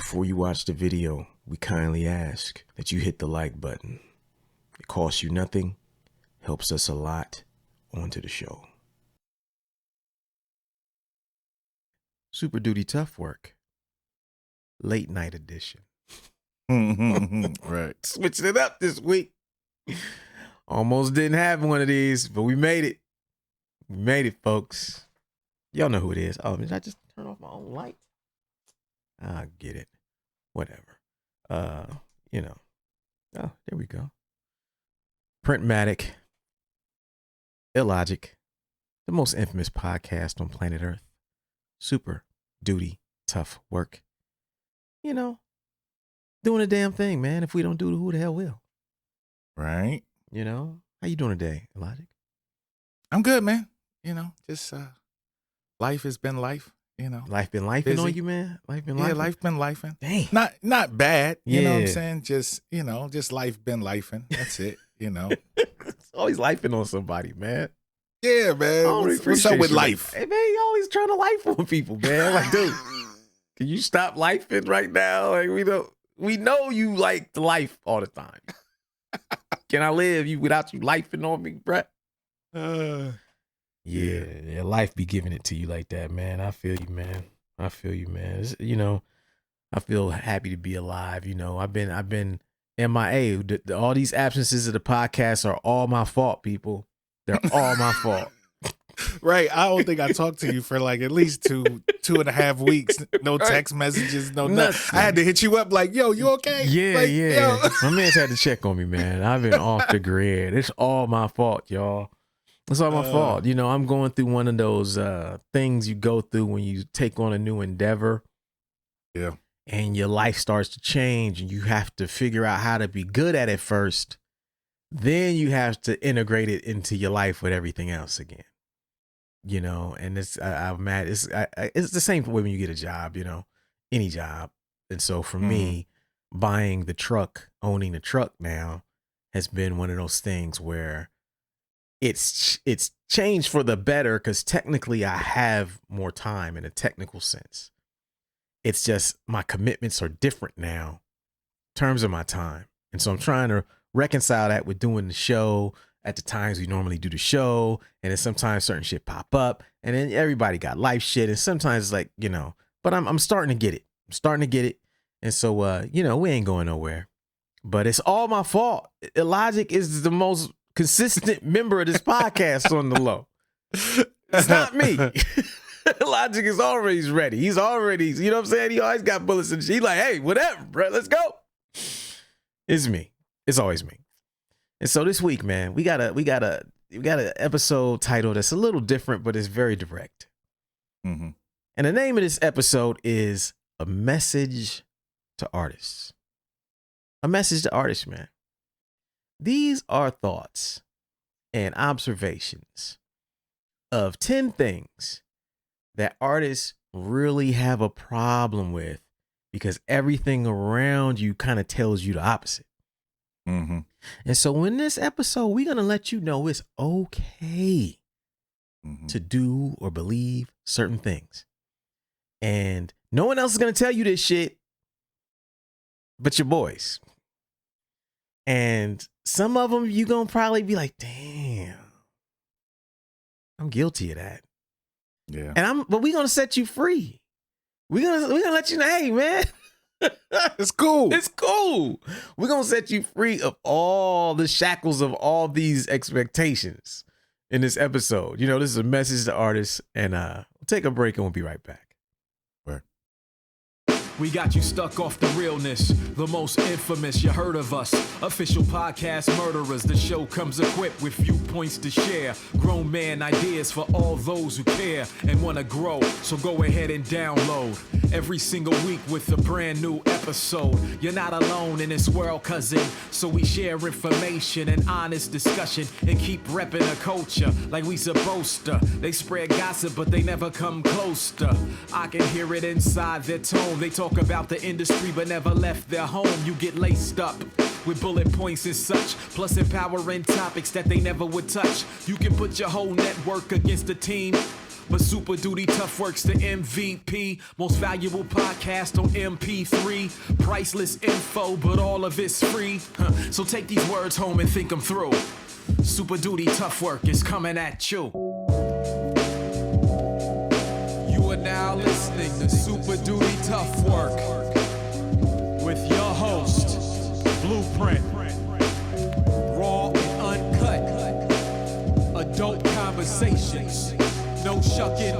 Before you watch the video, we kindly ask that you hit the like button. It costs you nothing, helps us a lot. On to the show. Super Duty Tough Work. Late night edition. Right. Switching it up this week. Almost didn't have one of these, but we made it. We made it, folks. Y'all know who it is. Oh, did I just turn off my own light? I get it. Whatever. Oh, there we go. Printmatic. Illogic. The most infamous podcast on planet Earth. Super Duty Tough Work. Doing a damn thing, man. If we don't do it, who the hell will? Right. How you doing today, Illogic? I'm good, man. Just life has been life. Life been lifing on you, man. Life been lifing. Yeah, life been lifing. Dang. Not bad. You know what I'm Yeah. saying? Just life been lifing. That's it. It's always lifing on somebody, man. Yeah, man. What's up with life? Hey, man, you always trying to life on people, man. Like, dude, can you stop lifing right now? Like, we know you like the life all the time. Can I live without you lifing on me, bruh? Yeah, life be giving it to you like that, man. I feel you, man. I feel happy to be alive. I've been MIA. All these absences of the podcast are all my fault, people. They're all my fault. Right. I don't think I talked to you for like at least 2.5 weeks. No text messages, no nothing. I had to hit you up like, yo, you okay? Yeah, like, yeah. Yo. My man's had to check on me, man. I've been off the grid. It's all my fault, y'all. It's all my fault. I'm going through one of those things you go through when you take on a new endeavor. Yeah. And your life starts to change and you have to figure out how to be good at it first. Then you have to integrate it into your life with everything else again. And I'm mad. It's the same way when you get a job, any job. And so for me, buying the truck, owning the truck now has been one of those things where it's changed for the better because technically I have more time in a technical sense. It's just my commitments are different now in terms of my time. And so I'm trying to reconcile that with doing the show at the times we normally do the show. And then sometimes certain shit pop up and then everybody got life shit. And sometimes it's like, but I'm starting to get it. And so, we ain't going nowhere, but it's all my fault. Illogic is the most consistent member of this podcast on the low. It's not me. Illogic is always ready. He's already, you know what I'm saying? He always got bullets and shit. He's like, hey, whatever, bro, let's go. It's me. It's always me. And so this week, man, we got an episode title that's a little different, but it's very direct. Mm-hmm. And the name of this episode is A Message to Artists. A message to artists, man. These are thoughts and observations of 10 things that artists really have a problem with because everything around you kind of tells you the opposite. Mm-hmm. And so in this episode, we're going to let you know it's okay to do or believe certain things. And no one else is going to tell you this shit but your boys. And some of them you going to probably be like, damn, I'm guilty of that. Yeah. But we're going to set you free. We're going to let you know, hey, man. It's cool. It's cool. We're going to set you free of all the shackles of all these expectations in this episode. This is a message to artists, and we'll take a break and we'll be right back. We got you stuck off the realness, the most infamous, you heard of us. Official podcast murderers, the show comes equipped with viewpoints to share. Grown man ideas for all those who care and want to grow, so go ahead and download. Every single week with a brand new episode. You're not alone in this world, cousin, so we share information and honest discussion and keep repping the culture like we supposed to. They spread gossip, but they never come close to. I can hear it inside their tone. They talk about the industry but never left their home. You get laced up with bullet points and such, plus empowering topics that they never would touch. You can put your whole network against a team, But Super Duty Tough Work's the MVP. Most valuable podcast on MP3. Priceless info, but all of it's free. So take these words home and think them through. Super Duty Tough Work is coming at you. You are now listening to Super Duty Tough Work with your host, Blueprint. Raw and uncut. Adult conversations. No shucking,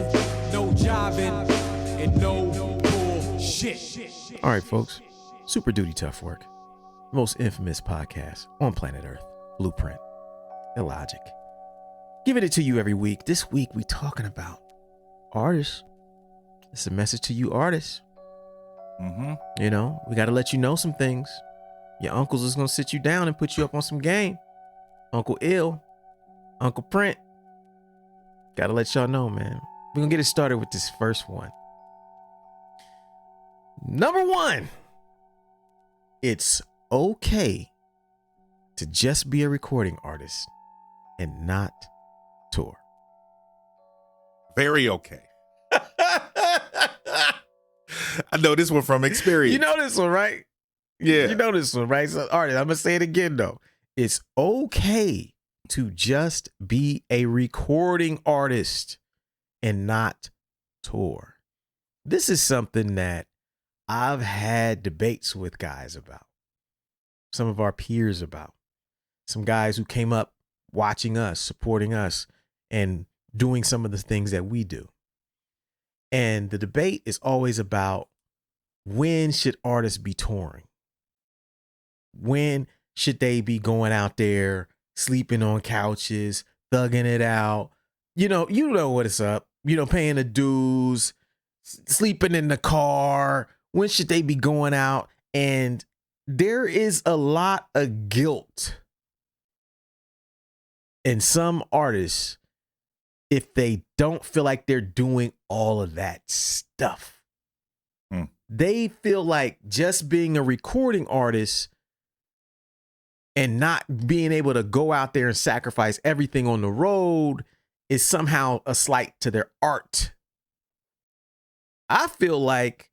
no jiving, and no bullshit. All right, folks. Super Duty Tough Work. Most infamous podcast on planet Earth. Blueprint. Illogic. Giving it to you every week. This week we talking about artists. It's a message to you artists. You know, we got to let you know some things. Your uncles is going to sit you down and put you up on some game. Uncle Ill, Uncle Print. Got to let y'all know, man. We're going to get it started with this first one. Number one. It's okay to just be a recording artist and not tour. Very okay. I know this one from experience. You know this one, right? Yeah. You know this one, right? So, all right, I'm going to say it again, though. It's okay to just be a recording artist and not tour. This is something that I've had debates with guys about. Some of our peers about. Some guys who came up watching us, supporting us, and doing some of the things that we do. And the debate is always about, when should artists be touring? When should they be going out there, sleeping on couches, thugging it out? You know what it's up. Paying the dues, sleeping in the car. When should they be going out? And there is a lot of guilt in some artists if they don't feel like they're doing all of that stuff. They feel like just being a recording artist and not being able to go out there and sacrifice everything on the road is somehow a slight to their art. I feel like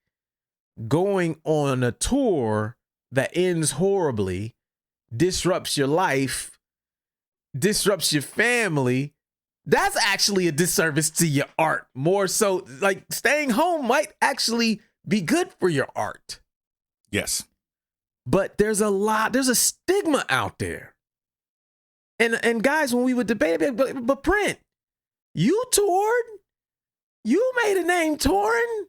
going on a tour that ends horribly, disrupts your life, disrupts your family, that's actually a disservice to your art. More so, like, staying home might actually be good for your art. Yes. But there's a stigma out there. And guys, when we would debate, but Print, you toured? You made a name touring?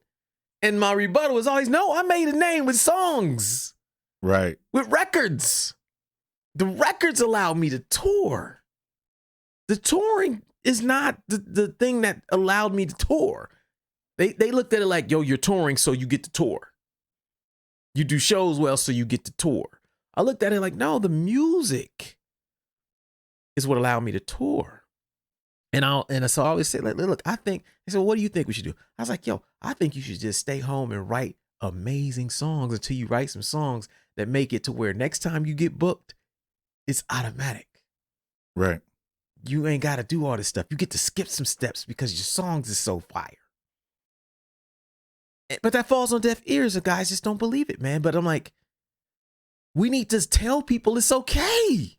And my rebuttal was always, no, I made a name with songs. Right. With records. The records allowed me to tour. The touring is not the thing that allowed me to tour. They looked at it like, yo, you're touring, so you get to tour. You do shows well, so you get to tour. I looked at it like, no, the music is what allowed me to tour. And so I always say, like, look, I think, they said, well, what do you think we should do? I was like, yo, I think you should just stay home and write amazing songs until you write some songs that make it to where next time you get booked, it's automatic. Right. You ain't got to do all this stuff. You get to skip some steps because your songs is so fire. But that falls on deaf ears, and guys just don't believe it, man. But I'm like, we need to tell people it's okay.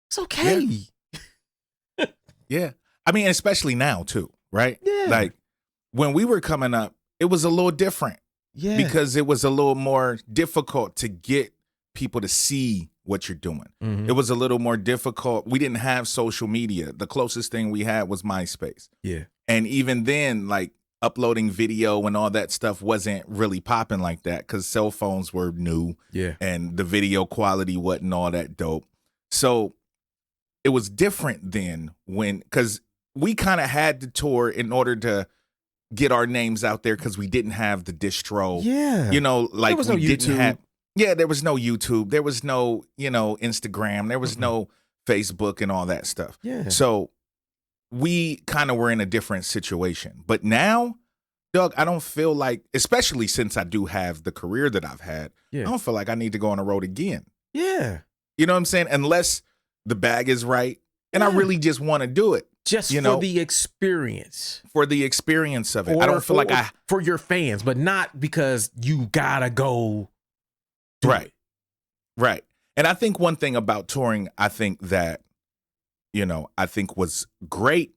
It's okay. Yeah. Yeah. I mean, especially now too, right? Yeah. Like when we were coming up, it was a little different. Yeah. Because it was a little more difficult to get people to see what you're doing. Mhm. It was a little more difficult. We didn't have social media. The closest thing we had was MySpace. Yeah. And even then, like, uploading video and all that stuff wasn't really popping like that because cell phones were new. Yeah. And the video quality wasn't all that dope. So it was different then because we kind of had to tour in order to get our names out there because we didn't have the distro. Yeah. Like there was no we didn't YouTube. have. Yeah, there was no YouTube. There was no, Instagram. There was no Facebook and all that stuff. Yeah. So we kind of were in a different situation. But now, Doug, I don't feel like, especially since I do have the career that I've had, Yeah. I don't feel like I need to go on the road again. Yeah. You know what I'm saying? Unless the bag is right and I Yeah. really just want to do it. Just you for know, the experience. for the experience of it. I don't feel like I for your fans, but not because you gotta go do right. it. Right. And I think one thing about touring, I think that, I think was great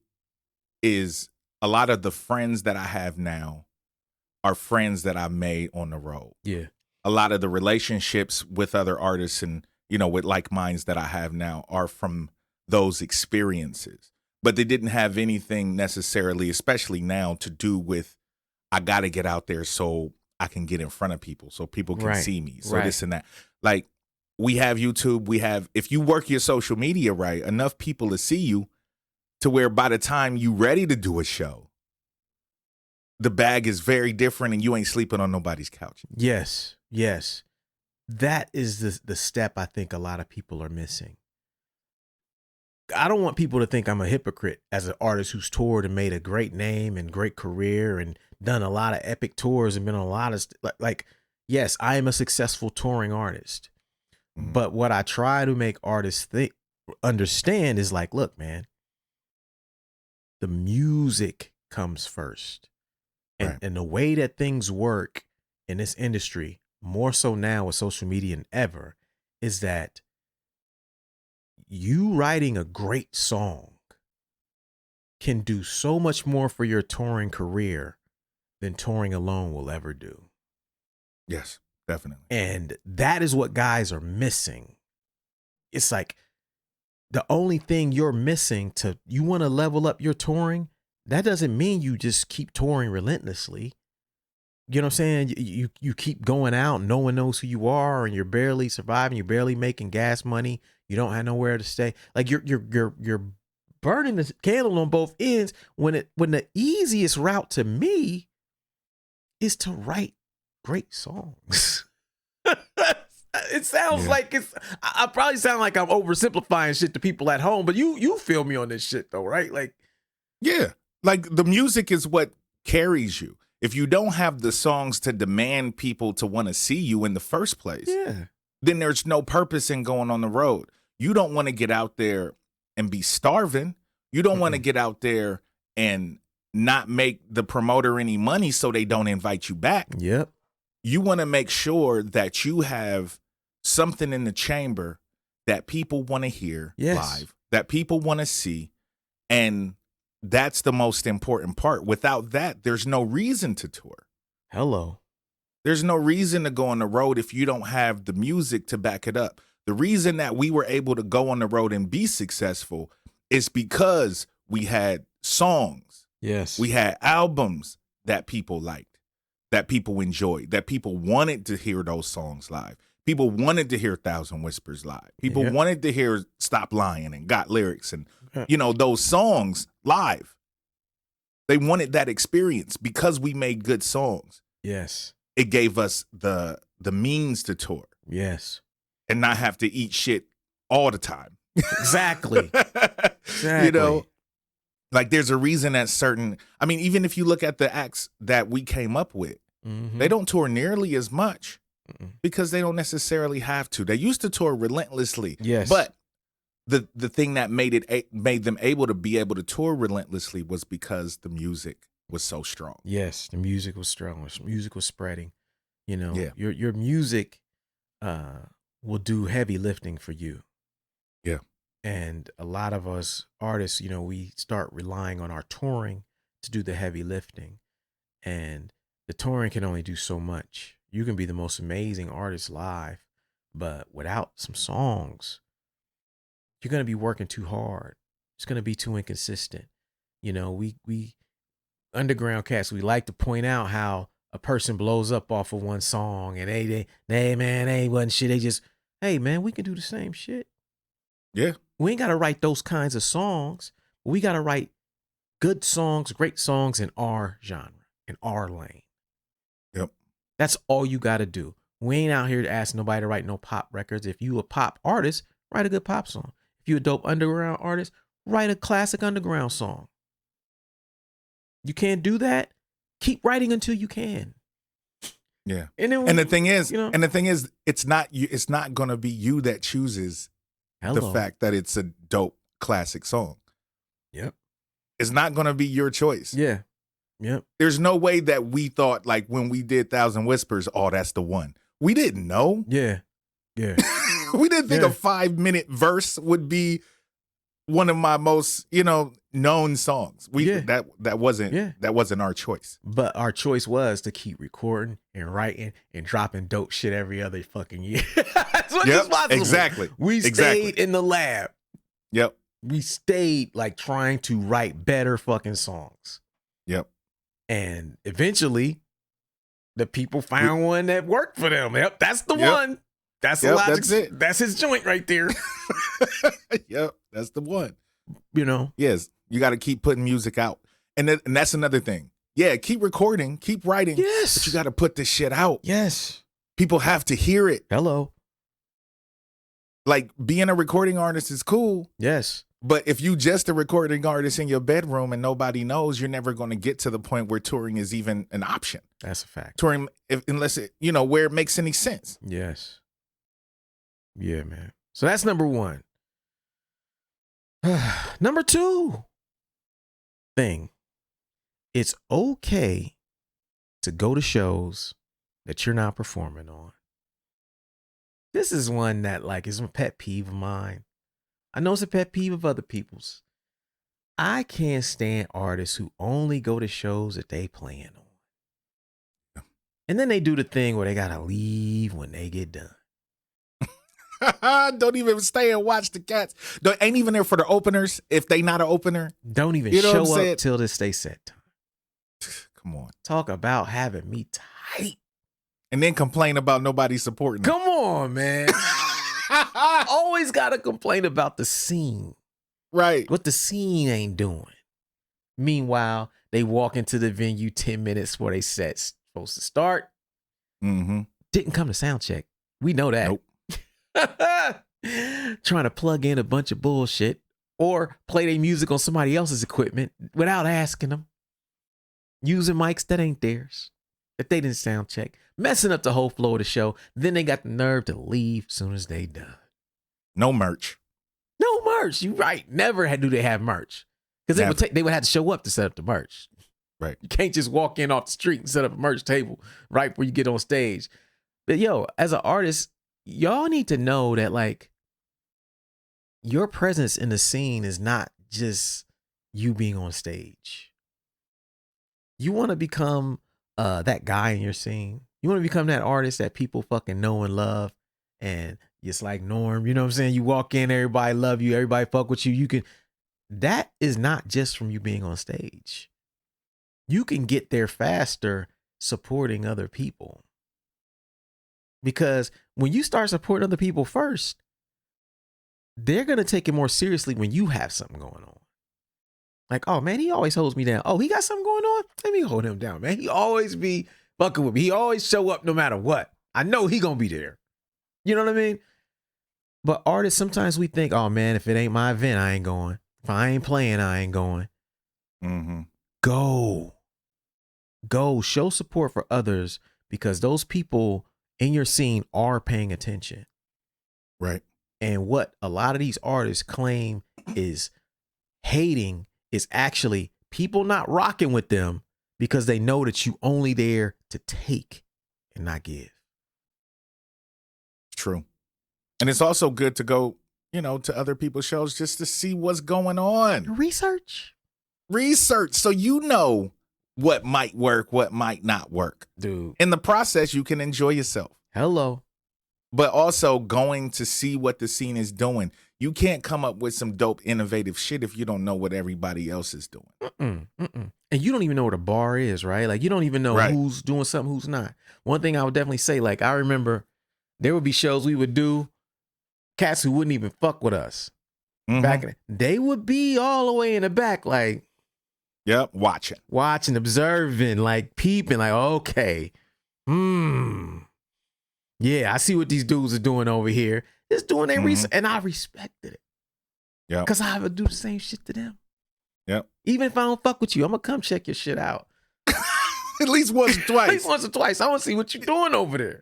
is a lot of the friends that I have now are friends that I made on the road. Yeah. A lot of the relationships with other artists and, with like minds that I have now are from those experiences. But they didn't have anything necessarily, especially now, to do with I got to get out there so I can get in front of people, so people can see me. So this and that. Like, we have YouTube. If you work your social media right, enough people to see you to where by the time you ready to do a show, the bag is very different and you ain't sleeping on nobody's couch. Yes. Yes. That is the step I think a lot of people are missing. I don't want people to think I'm a hypocrite as an artist who's toured and made a great name and great career and done a lot of epic tours and been on a lot of yes, I am a successful touring artist. But what I try to make artists understand is like, look, man, the music comes first. And the way that things work in this industry, more so now with social media than ever, is that you writing a great song can do so much more for your touring career than touring alone will ever do. Yes, definitely. And that is what guys are missing. It's like the only thing you're missing you want to level up your touring. That doesn't mean you just keep touring relentlessly. You know what I'm saying? You keep going out, no one knows who you are, and you're barely surviving, you're barely making gas money, you don't have nowhere to stay. Like you're burning the candle on both ends when the easiest route to me is to write great songs. It sounds like I probably sound like I'm oversimplifying shit to people at home, but you feel me on this shit though, right? Like, yeah, like the music is what carries you. If you don't have the songs to demand people to want to see you in the first place, then there's no purpose in going on the road. You don't want to get out there and be starving. You don't want to get out there and not make the promoter any money so they don't invite you back. Yep. You want to make sure that you have something in the chamber that people want to hear live, that people want to see, and that's the most important part. Without that, there's no reason to tour. Hello. There's no reason to go on the road if you don't have the music to back it up. The reason that we were able to go on the road and be successful is because we had songs. Yes. We had albums that people liked, that people enjoyed, that people wanted to hear those songs live. People wanted to hear Thousand Whispers live. People wanted to hear Stop Lying and Got Lyrics and, those songs live. They wanted that experience because we made good songs. Yes. It gave us the means to tour. Yes. And not have to eat shit all the time. Exactly. Exactly. Like there's a reason that even if you look at the acts that we came up with, they don't tour nearly as much because they don't necessarily have to. They used to tour relentlessly. Yes. But the thing that made them able to tour relentlessly was because the music was so strong. Yes, the music was strong. The music was spreading. Your music will do heavy lifting for you. Yeah. And a lot of us artists, we start relying on our touring to do the heavy lifting. And the touring can only do so much. You can be the most amazing artist live, but without some songs, you're going to be working too hard. It's going to be too inconsistent. We underground cats, we like to point out how a person blows up off of one song and they wasn't shit. They just, hey man, we can do the same shit. Yeah. We ain't got to write those kinds of songs. We got to write good songs, great songs in our genre, in our lane. Yep. That's all you got to do. We ain't out here to ask nobody to write no pop records. If you a pop artist, write a good pop song. If you a dope underground artist, write a classic underground song. You can't do that? Keep writing until you can. Yeah. And the thing is, it's not going to be you that chooses the fact that it's a dope classic song. Yep. It's not going to be your choice. Yeah. Yep. There's no way that we thought, like, when we did Thousand Whispers, oh, that's the one. We didn't know. Yeah. Yeah. We didn't think a 5-minute verse would be one of my most, known songs. That wasn't our choice. But our choice was to keep recording and writing and dropping dope shit every other fucking year. That's what is possible. Exactly. We stayed in the lab. Yep. We stayed like trying to write better fucking songs. Yep. And eventually the people found one that worked for them. Yep, that's the one. That's the Logic. That's it. That's his joint right there. Yep, that's the one. Yes, you got to keep putting music out. And that's another thing. Yeah, keep recording, keep writing. Yes. But you got to put this shit out. Yes. People have to hear it. Hello. Like, being a recording artist is cool. Yes. But if you just a recording artist in your bedroom and nobody knows, you're never going to get to the point where touring is even an option. That's a fact. Touring, unless it, where it makes any sense. Yes. Yeah, man. So that's number one. Number two thing. It's okay to go to shows that you're not performing on. This is one that is a pet peeve of mine. I know it's a pet peeve of other people's. I can't stand artists who only go to shows that they plan on. And then they do the thing where they gotta leave when they get done. Don't even stay and watch the cats. Ain't even there for the openers if they not an opener. Don't even show up till this stay set time. Come on. Talk about having me tight. And then complain about nobody supporting them. Come on, man. Always got to complain about the scene. Right. What the scene ain't doing. Meanwhile, they walk into the venue 10 minutes before they set's supposed to start. Mm-hmm. Didn't come to sound check. We know that. Nope. Trying to plug in a bunch of bullshit or play their music on somebody else's equipment without asking them. Using mics that ain't theirs. If they didn't sound check. Messing up the whole flow of the show. Then they got the nerve to leave as soon as they done. No merch. No merch. You right. Never do they have merch. Because they would have to show up to set up the merch. Right. You can't just walk in off the street and set up a merch table right before you get on stage. But as an artist, y'all need to know that your presence in the scene is not just you being on stage. You want to become that guy in your scene. You want to become that artist that people fucking know and love. And it's like Norm, you know what I'm saying? You walk in, everybody love you, everybody fuck with you. That is not just from you being on stage. You can get there faster supporting other people. Because when you start supporting other people first, they're going to take it more seriously when you have something going on. Like, oh man, he always holds me down. Oh, he got something going on? Let me hold him down, man. He always be fucking with me. He always show up no matter what. I know he going to be there. You know what I mean? But artists, sometimes we think, oh man, if it ain't my event, I ain't going. If I ain't playing, I ain't going. Mm-hmm. Go. Show support for others because those people in your scene are paying attention. Right. And what a lot of these artists claim is hating is actually people not rocking with them because they know that you only there to take and not give. True. And it's also good to go, to other people's shows just to see what's going on. Research. So you know what might work, what might not work. Dude. In the process, you can enjoy yourself. Hello. But also going to see what the scene is doing. You can't come up with some dope, innovative shit if you don't know what everybody else is doing. And you don't even know what a bar is, right? You don't even know who's doing something, who's not. One thing I would definitely say, I remember there would be shows we would do, cats who wouldn't even fuck with us. Mm-hmm. Back in they would be all the way in the back, yep, watching, observing, peeping, okay. Yeah, I see what these dudes are doing over here. Just doing their research, and I respected it. Yeah, because I would do the same shit to them. Yep. Even if I don't fuck with you, I'm gonna come check your shit out. At least once or twice. At least once or twice. I want to see what you're doing over there.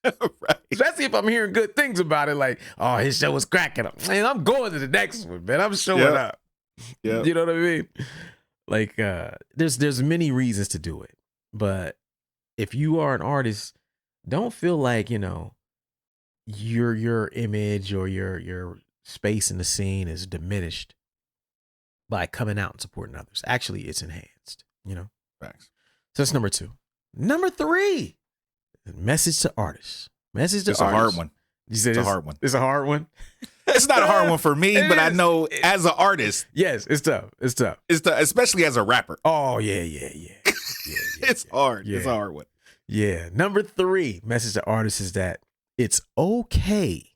Right. Especially if I'm hearing good things about it, oh, his show was cracking up. Man, I'm going to the next one, man. I'm showing up. Yeah. You know what I mean? Like there's many reasons to do it. But if you are an artist, don't feel like, your image or your space in the scene is diminished by coming out and supporting others. Actually, it's enhanced. Facts. So that's number 2. Number 3, message to artists. Message to It's artists. a hard one. You said It's a hard one. It's a hard one. It's not a hard one for me, but I know as an artist, Yes, it's tough. It's tough. especially as a rapper, Oh yeah. it's hard. Yeah. It's a hard one. Yeah. Number 3, message to artists is that it's okay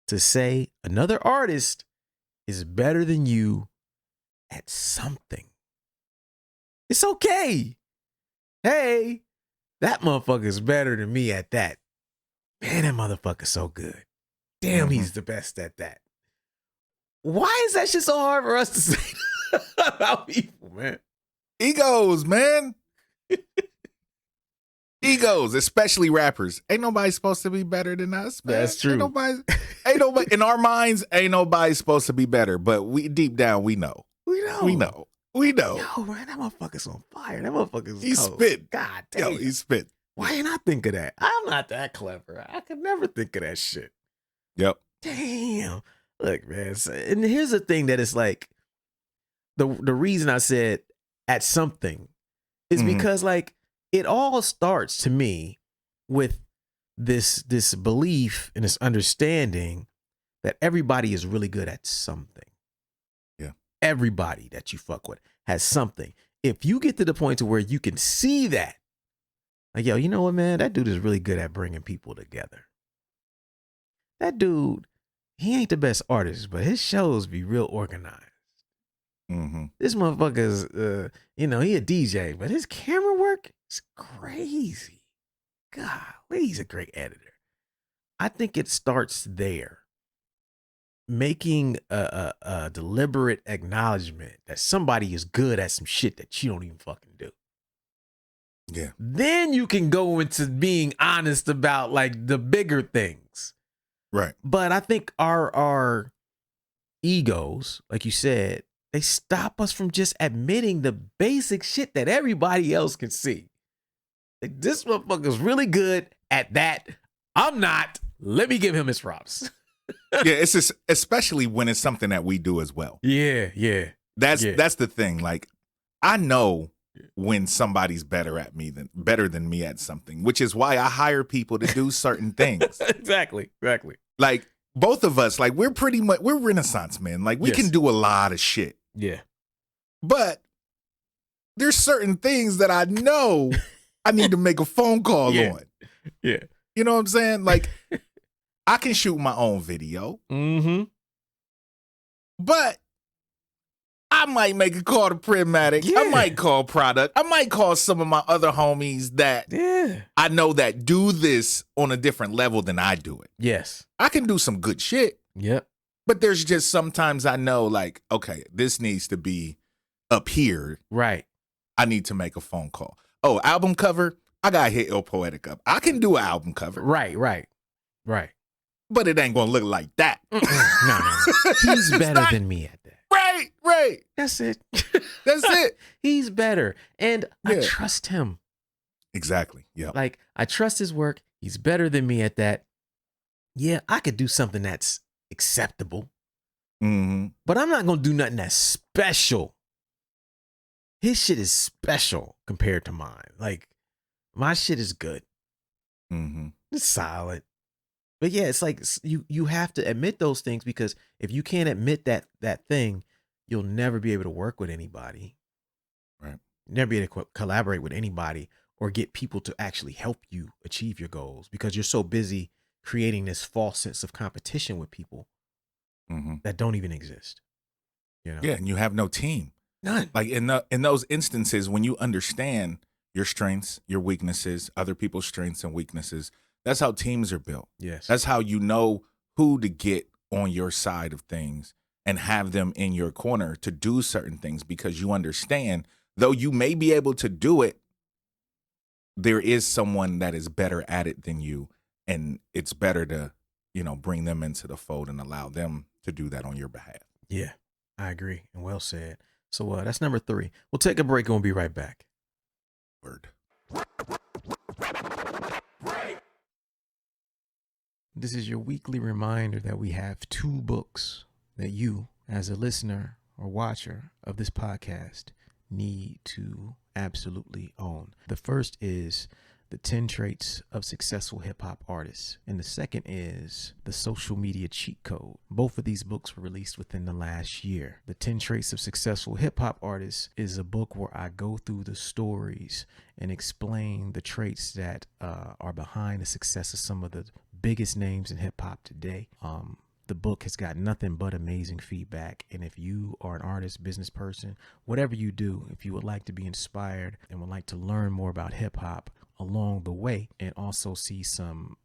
to say another artist is better than you at something. It's okay. Hey, that motherfucker's better than me at that. Man, that motherfucker's so good. Damn, he's the best at that. Why is that shit so hard for us to say about people, man? Egos, man. Egos, especially rappers. Ain't nobody supposed to be better than us, man. That's true. Ain't nobody in our minds, ain't nobody supposed to be better. But we deep down, we know. We know. Yo, man, that motherfucker's on fire. That motherfucker's He cold. spit. God damn. Yo, he spit. Why ain't I think of that? I'm not that clever. I could never think of that shit. Yep. Damn. Look, man. And here's the thing that is like the reason I said at something is because like it all starts to me with this belief and this understanding that everybody is really good at something. Yeah. Everybody that you fuck with has something. If you get to the point to where you can see that, like, yo, you know what, man? That dude is really good at bringing people together. That dude, he ain't the best artist, but his shows be real organized. This motherfucker's, he a DJ, but his camera work is crazy. God, he's a great editor. I think it starts there. Making a deliberate acknowledgement that somebody is good at some shit that you don't even fucking do. Yeah. Then you can go into being honest about like the bigger things. Right. But I think our egos, like you said, they stop us from just admitting the basic shit that everybody else can see. Like, this motherfucker's really good at that. I'm not. Let me give him his props. Yeah, it's just, especially when it's something that we do as well. Yeah. That's the thing. Like, I know when somebody's better than me at something, which is why I hire people to do certain things. Exactly. Like, both of us, like, we're Renaissance men. Like, we Yes. can do a lot of shit. Yeah. But there's certain things that I know I need to make a phone call on. Yeah. You know what I'm saying? Like, I can shoot my own video, but I might make a call to Prismatic. I Yeah. might call Product. I might call some of my other homies that I know that do this on a different level than I do it. Yes. I can do some good shit, Yep. but there's just sometimes I know, like, okay, this needs to be up here. Right. I need to make a phone call. Oh, album cover? I got to hit Il Poetic up. I can do an album cover. Right. But it ain't going to look like that. No. He's better than me at that. Right. That's it. That's it. He's better. And I Yeah. trust him. Exactly. Yeah. Like, I trust his work. He's better than me at that. Yeah, I could do something that's acceptable, but I'm not going to do nothing that's special. His shit is special compared to mine. Like, my shit is good. It's solid. But yeah, it's like you have to admit those things, because if you can't admit that thing, you'll never be able to work with anybody. Right. Never be able to collaborate with anybody or get people to actually help you achieve your goals, because you're so busy creating this false sense of competition with people that don't even exist. You know? Yeah, and you have no team. None. Like in those instances, when you understand your strengths, your weaknesses, other people's strengths and weaknesses, that's how teams are built. Yes. That's how you know who to get on your side of things and have them in your corner to do certain things, because you understand, though you may be able to do it, there is someone that is better at it than you, and it's better to, bring them into the fold and allow them to do that on your behalf. Yeah, I agree. And well said. So that's number 3. We'll take a break and we'll be right back. Word. This is your weekly reminder that we have 2 books that you, as a listener or watcher of this podcast, need to absolutely own. The first is The 10 Traits of Successful Hip Hop Artists, and the second is The Social Media Cheat Code. Both of these books were released within the last year. The 10 Traits of Successful Hip Hop Artists is a book where I go through the stories and explain the traits that are behind the success of some of the biggest names in hip hop today. The book has got nothing but amazing feedback. And if you are an artist, business person, whatever you do, if you would like to be inspired and would like to learn more about hip hop along the way and also see some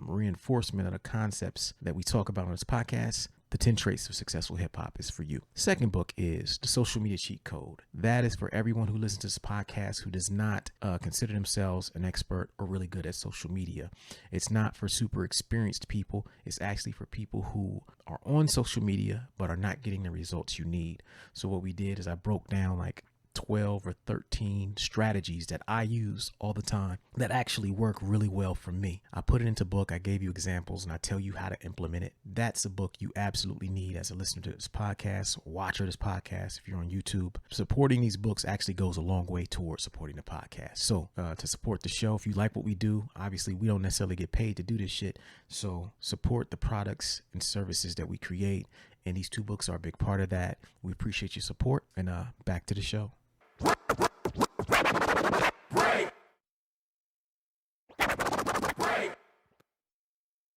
reinforcement of the concepts that we talk about on this podcast, The 10 Traits of Successful Hip Hop is for you. Second book is The Social Media Cheat Code. That is for everyone who listens to this podcast who does not consider themselves an expert or really good at social media. It's not for super experienced people. It's actually for people who are on social media but are not getting the results you need. So what we did is I broke down like 12 or 13 strategies that I use all the time that actually work really well for me. I put it into book. I gave you examples and I tell you how to implement it. That's a book you absolutely need as a listener to this podcast, watcher of this podcast. If you're on YouTube, supporting these books actually goes a long way towards supporting the podcast. So to support the show, if you like what we do, obviously we don't necessarily get paid to do this shit. So support the products and services that we create. And these 2 books are a big part of that. We appreciate your support, and back to the show.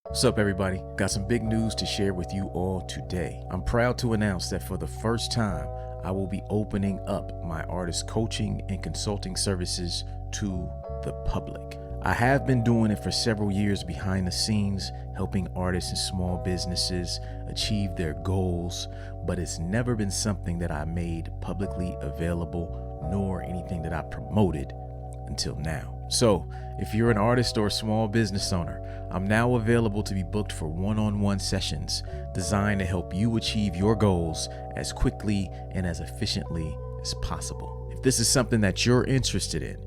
What's up, everybody? Got some big news to share with you all today. I'm proud to announce that for the first time, I will be opening up my artist coaching and consulting services to the public. I have been doing it for several years behind the scenes, helping artists and small businesses achieve their goals, but it's never been something that I made publicly available, nor anything that I promoted until now. So if you're an artist or a small business owner, I'm now available to be booked for one-on-one sessions designed to help you achieve your goals as quickly and as efficiently as possible. If this is something that you're interested in,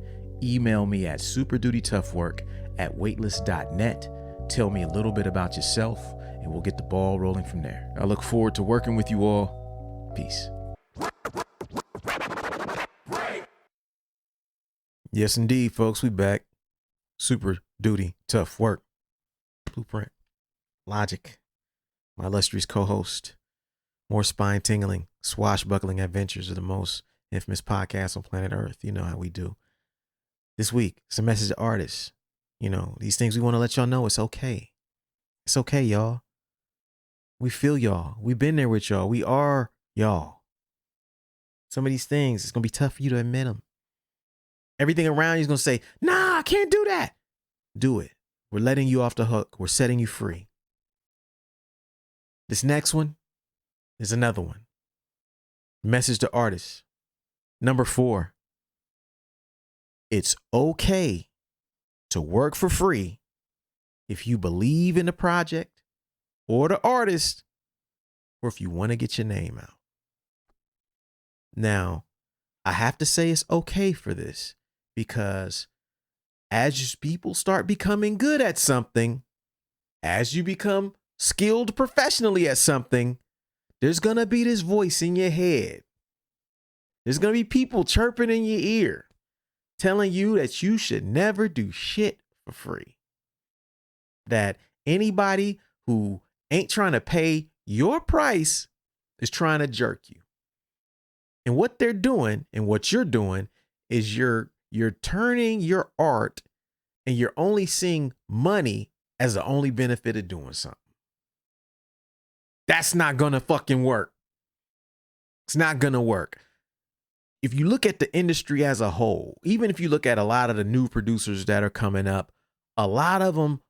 email me at superdutytoughwork@weightless.net. Tell me a little bit about yourself and we'll get the ball rolling from there. I look forward to working with you all. Peace. Yes, indeed, folks. We back. Super Duty Tough Work. Blueprint. Logic. My illustrious co-host. More spine-tingling, swashbuckling adventures of the most infamous podcast on planet Earth. You know how we do. This week, it's a message to artists. You know, these things we want to let y'all know it's okay. It's okay, y'all. We feel y'all. We've been there with y'all. We are y'all. Some of these things, it's going to be tough for you to admit them. Everything around you is going to say, nah, I can't do that. Do it. We're letting you off the hook. We're setting you free. This next one is another one. Message to artists. Number 4. It's okay to work for free if you believe in the project or the artist, or if you want to get your name out. Now, I have to say it's okay for this because as people start becoming good at something, as you become skilled professionally at something, there's going to be this voice in your head. There's going to be people chirping in your ear, telling you that you should never do shit for free. That anybody who ain't trying to pay your price is trying to jerk you. And what they're doing and what you're doing is you're turning your art and you're only seeing money as the only benefit of doing something. That's not going to fucking work. It's not going to work. If you look at the industry as a whole, even if you look at a lot of the new producers that are coming up, a lot of them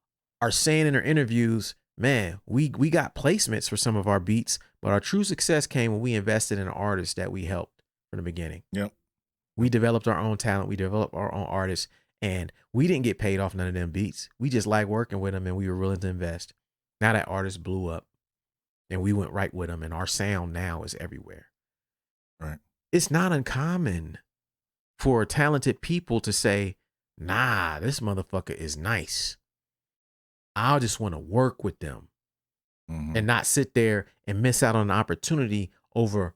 are saying in their interviews, man, we got placements for some of our beats, but our true success came when we invested in an artist that we helped from the beginning. Yep. We developed our own talent. We developed our own artists, and we didn't get paid off none of them beats. We just liked working with them, and we were willing to invest. Now that artist blew up, and we went right with them, and our sound now is everywhere. Right. it's not uncommon for talented people to say, nah, this motherfucker is nice. I just want to work with them and not sit there and miss out on an opportunity over a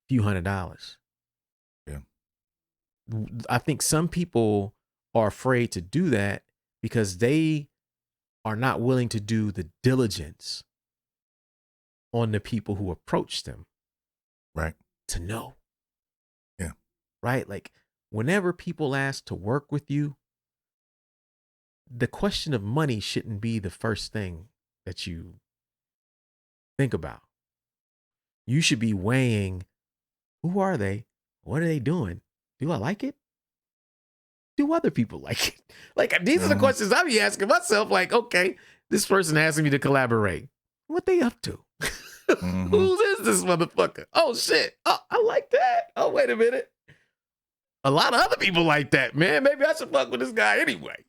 few $100s. Yeah. I think some people are afraid to do that because they are not willing to do the diligence on the people who approach them. Right. To know. Yeah. Right? Like whenever people ask to work with you, the question of money shouldn't be the first thing that you think about. You should be weighing, who are they? What are they doing? Do I like it? Do other people like it? Like, these are the questions I be asking myself. Like, okay, this person asking me to collaborate. What they up to? Who is this motherfucker? Oh, shit. Oh, I like that. Oh, wait a minute. A lot of other people like that, man. Maybe I should fuck with this guy anyway.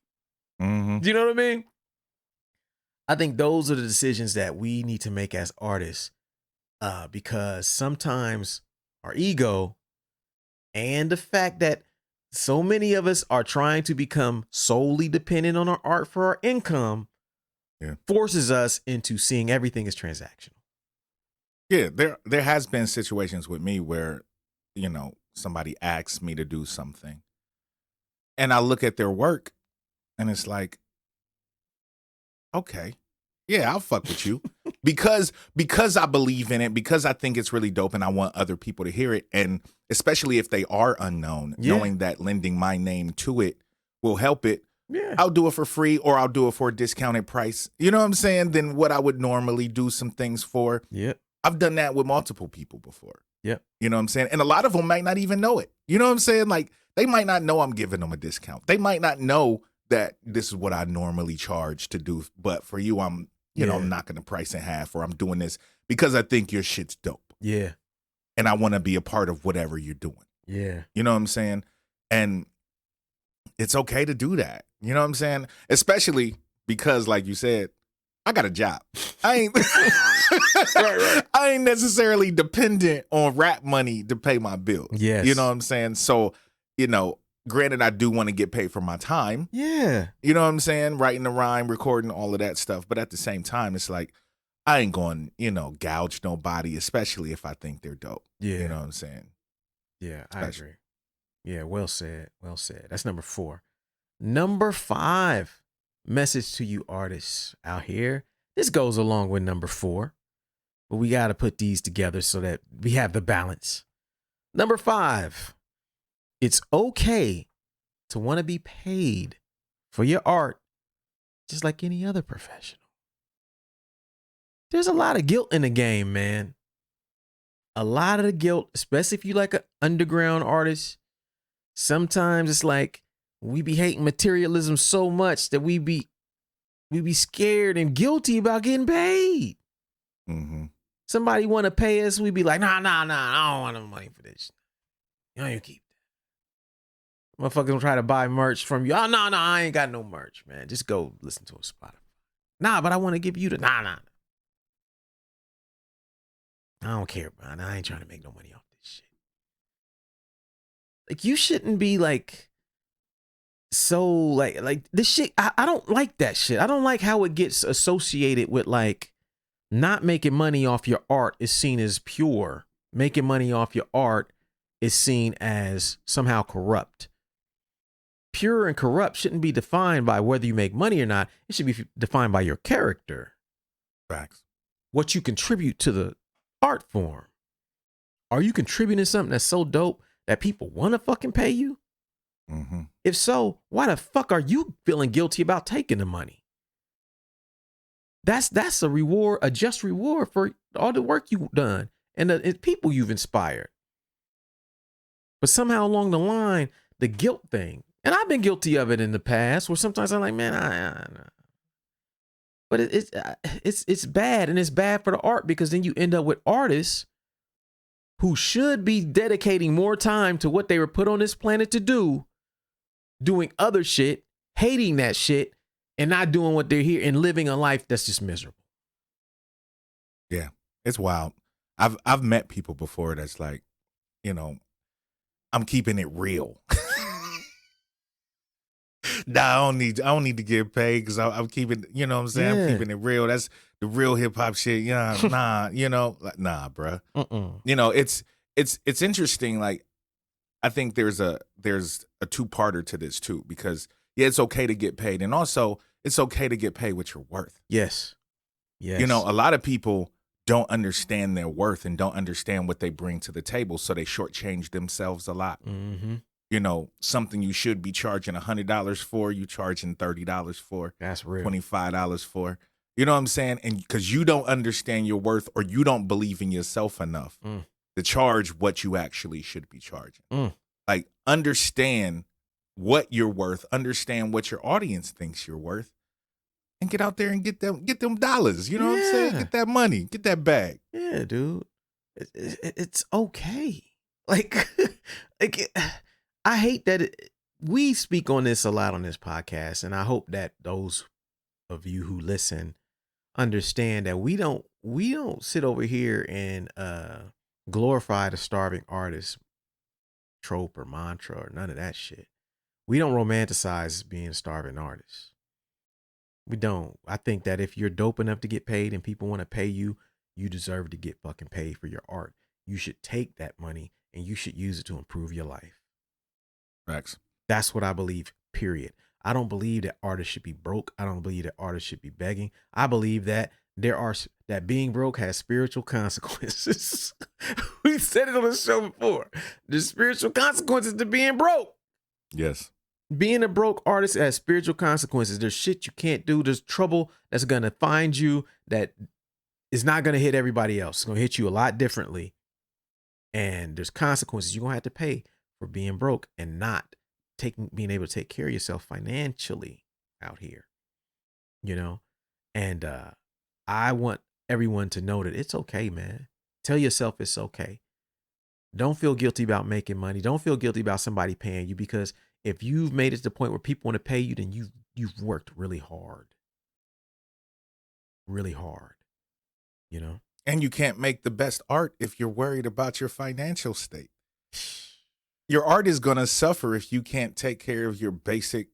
Do you know what I mean? I think those are the decisions that we need to make as artists, because sometimes our ego and the fact that so many of us are trying to become solely dependent on our art for our income forces us into seeing everything as transactional. Yeah, there has been situations with me where, you know, somebody asks me to do something and I look at their work and it's like, okay, yeah, I'll fuck with you because I believe in it, because I think it's really dope and I want other people to hear it. And especially if they are unknown, knowing that lending my name to it will help it. Yeah. I'll do it for free or I'll do it for a discounted price. You know what I'm saying? Than what I would normally do some things for. Yep. I've done that with multiple people before. Yep. You know what I'm saying? And a lot of them might not even know it. You know what I'm saying? Like, they might not know I'm giving them a discount. They might not know that this is what I normally charge to do. But for you, I'm, you know, I'm knocking the price in half, or I'm doing this because I think your shit's dope. Yeah. And I want to be a part of whatever you're doing. Yeah. You know what I'm saying? And it's okay to do that. You know what I'm saying? Especially because, like you said, I got a job. I ain't I ain't necessarily dependent on rap money to pay my bills. Yes. You know what I'm saying? So, you know, granted, I do want to get paid for my time. Yeah. You know what I'm saying? Writing the rhyme, recording, all of that stuff. But at the same time, it's like, I ain't going, you know, gouge nobody, especially if I think they're dope. Yeah. You know what I'm saying? Yeah, I agree. Yeah, well said. Well said. That's number 4. Number 5, message to you artists out here. This goes along with number 4, but we got to put these together so that we have the balance. Number 5, it's okay to want to be paid for your art just like any other professional. There's a lot of guilt in the game, man. A lot of the guilt, especially if you like an underground artist. Sometimes it's like we be hating materialism so much that we be scared and guilty about getting paid. Somebody want to pay us, we be like, nah, I don't want no money for this. You don't even keep that. Motherfuckers gonna try to buy merch from you. Oh, no, I ain't got no merch, man. Just go listen to a Spotify. Nah, but I want to give you the, nah. I don't care, man. I ain't trying to make no money off this shit. Like, you shouldn't be like, so like this shit. I don't like that shit. I don't like how it gets associated with like not making money off your art is seen as pure. Making money off your art is seen as somehow corrupt. Pure and corrupt shouldn't be defined by whether you make money or not. It should be defined by your character. Facts. What you contribute to the art form. Are you contributing something that's so dope that people want to fucking pay you? If so, why the fuck are you feeling guilty about taking the money? That's a reward, a just reward for all the work you've done and the people you've inspired. But somehow along the line, the guilt thing, and I've been guilty of it in the past, where sometimes I'm like, man, but it's bad, and it's bad for the art, because then you end up with artists who should be dedicating more time to what they were put on this planet to do, doing other shit, hating that shit, and not doing what they're here and living a life that's just miserable. Yeah, it's wild. I've met people before that's like, you know, I'm keeping it real. Nah, I don't need to get paid because I'm keeping, you know what I'm saying? Yeah. I'm keeping it real. That's the real hip hop shit. Yeah, nah, you know, like, nah, bruh. Mm-mm. You know, it's interesting. Like, I think there's a two-parter to this too, because yeah, it's okay to get paid, and also it's okay to get paid what you're worth. Yes. Yes. You know, a lot of people don't understand their worth and don't understand what they bring to the table, so they shortchange themselves a lot. Mm-hmm. You know, something you should be charging $100 for, you charging $30 for. That's real. $25 for. You know what I'm saying? And because you don't understand your worth, or you don't believe in yourself enough to charge what you actually should be charging. Like, understand what you're worth, understand what your audience thinks you're worth, and get out there and get them dollars. You know what I'm saying? Get that money, get that bag. Yeah, dude. It's okay. Like, I hate that we speak on this a lot on this podcast, and I hope that those of you who listen understand that we don't sit over here and glorify the starving artist trope or mantra or none of that shit. We don't romanticize being a starving artist. We don't. I think that if you're dope enough to get paid and people want to pay you, you deserve to get fucking paid for your art. You should take that money and you should use it to improve your life. Facts. That's what I believe, period. I don't believe that artists should be broke. I don't believe that artists should be begging. I believe that that being broke has spiritual consequences. We said it on the show before. There's spiritual consequences to being broke. Yes. Being a broke artist has spiritual consequences. There's shit you can't do. There's trouble that's going to find you that is not going to hit everybody else. It's going to hit you a lot differently. And there's consequences you're going to have to pay for being broke and not being able to take care of yourself financially out here, you know? And I want everyone to know that it's okay, man. Tell yourself it's okay. Don't feel guilty about making money. Don't feel guilty about somebody paying you, because if you've made it to the point where people want to pay you, then you've worked really hard. Really hard, you know? And you can't make the best art if you're worried about your financial state. Your art is going to suffer if you can't take care of your basic,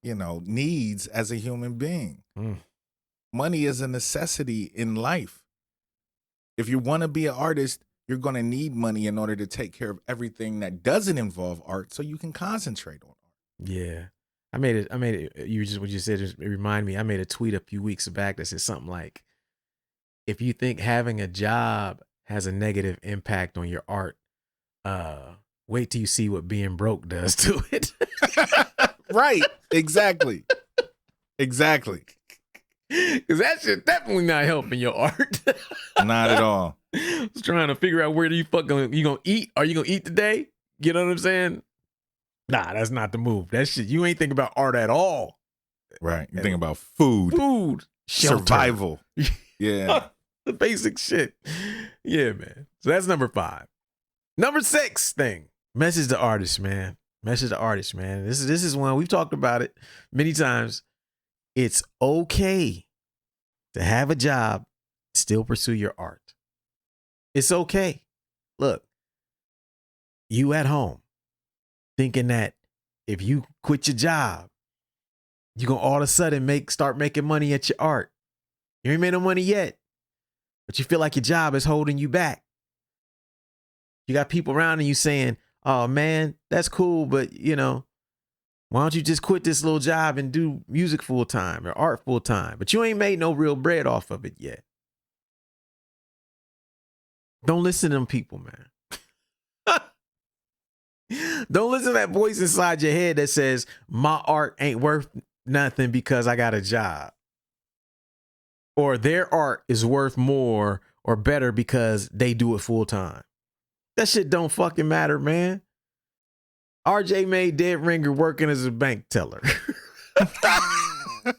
needs as a human being. Money is a necessity in life. If you want to be an artist, you're going to need money in order to take care of everything that doesn't involve art, so you can concentrate on art. Yeah. I made it. What you said, it reminded me. I made a tweet a few weeks back that said something like, if you think having a job has a negative impact on your art, wait till you see what being broke does to it. Right. Exactly. Exactly. Because that shit definitely not helping your art. Not at all. I was trying to figure out where you gonna eat? Are you gonna eat today? You know what I'm saying? Nah, that's not the move. That shit, you ain't thinking about art at all. Right. You think about food, shelter. Survival. Yeah. The basic shit. Yeah, man. So that's number 5. Number 6 thing. Message to artists, man. Message to artists, man. This is one we've talked about it many times. It's okay to have a job, still pursue your art. It's okay. Look, you at home thinking that if you quit your job, you're going to all of a sudden start making money at your art. You ain't made no money yet, but you feel like your job is holding you back. You got people around you saying, oh man, that's cool, but why don't you just quit this little job and do music full time or art full time? But you ain't made no real bread off of it yet. Don't listen to them people, man. Don't listen to that voice inside your head that says, my art ain't worth nothing because I got a job. Or their art is worth more or better because they do it full time. That shit don't fucking matter, man. RJ made Dead Ringer working as a bank teller. You know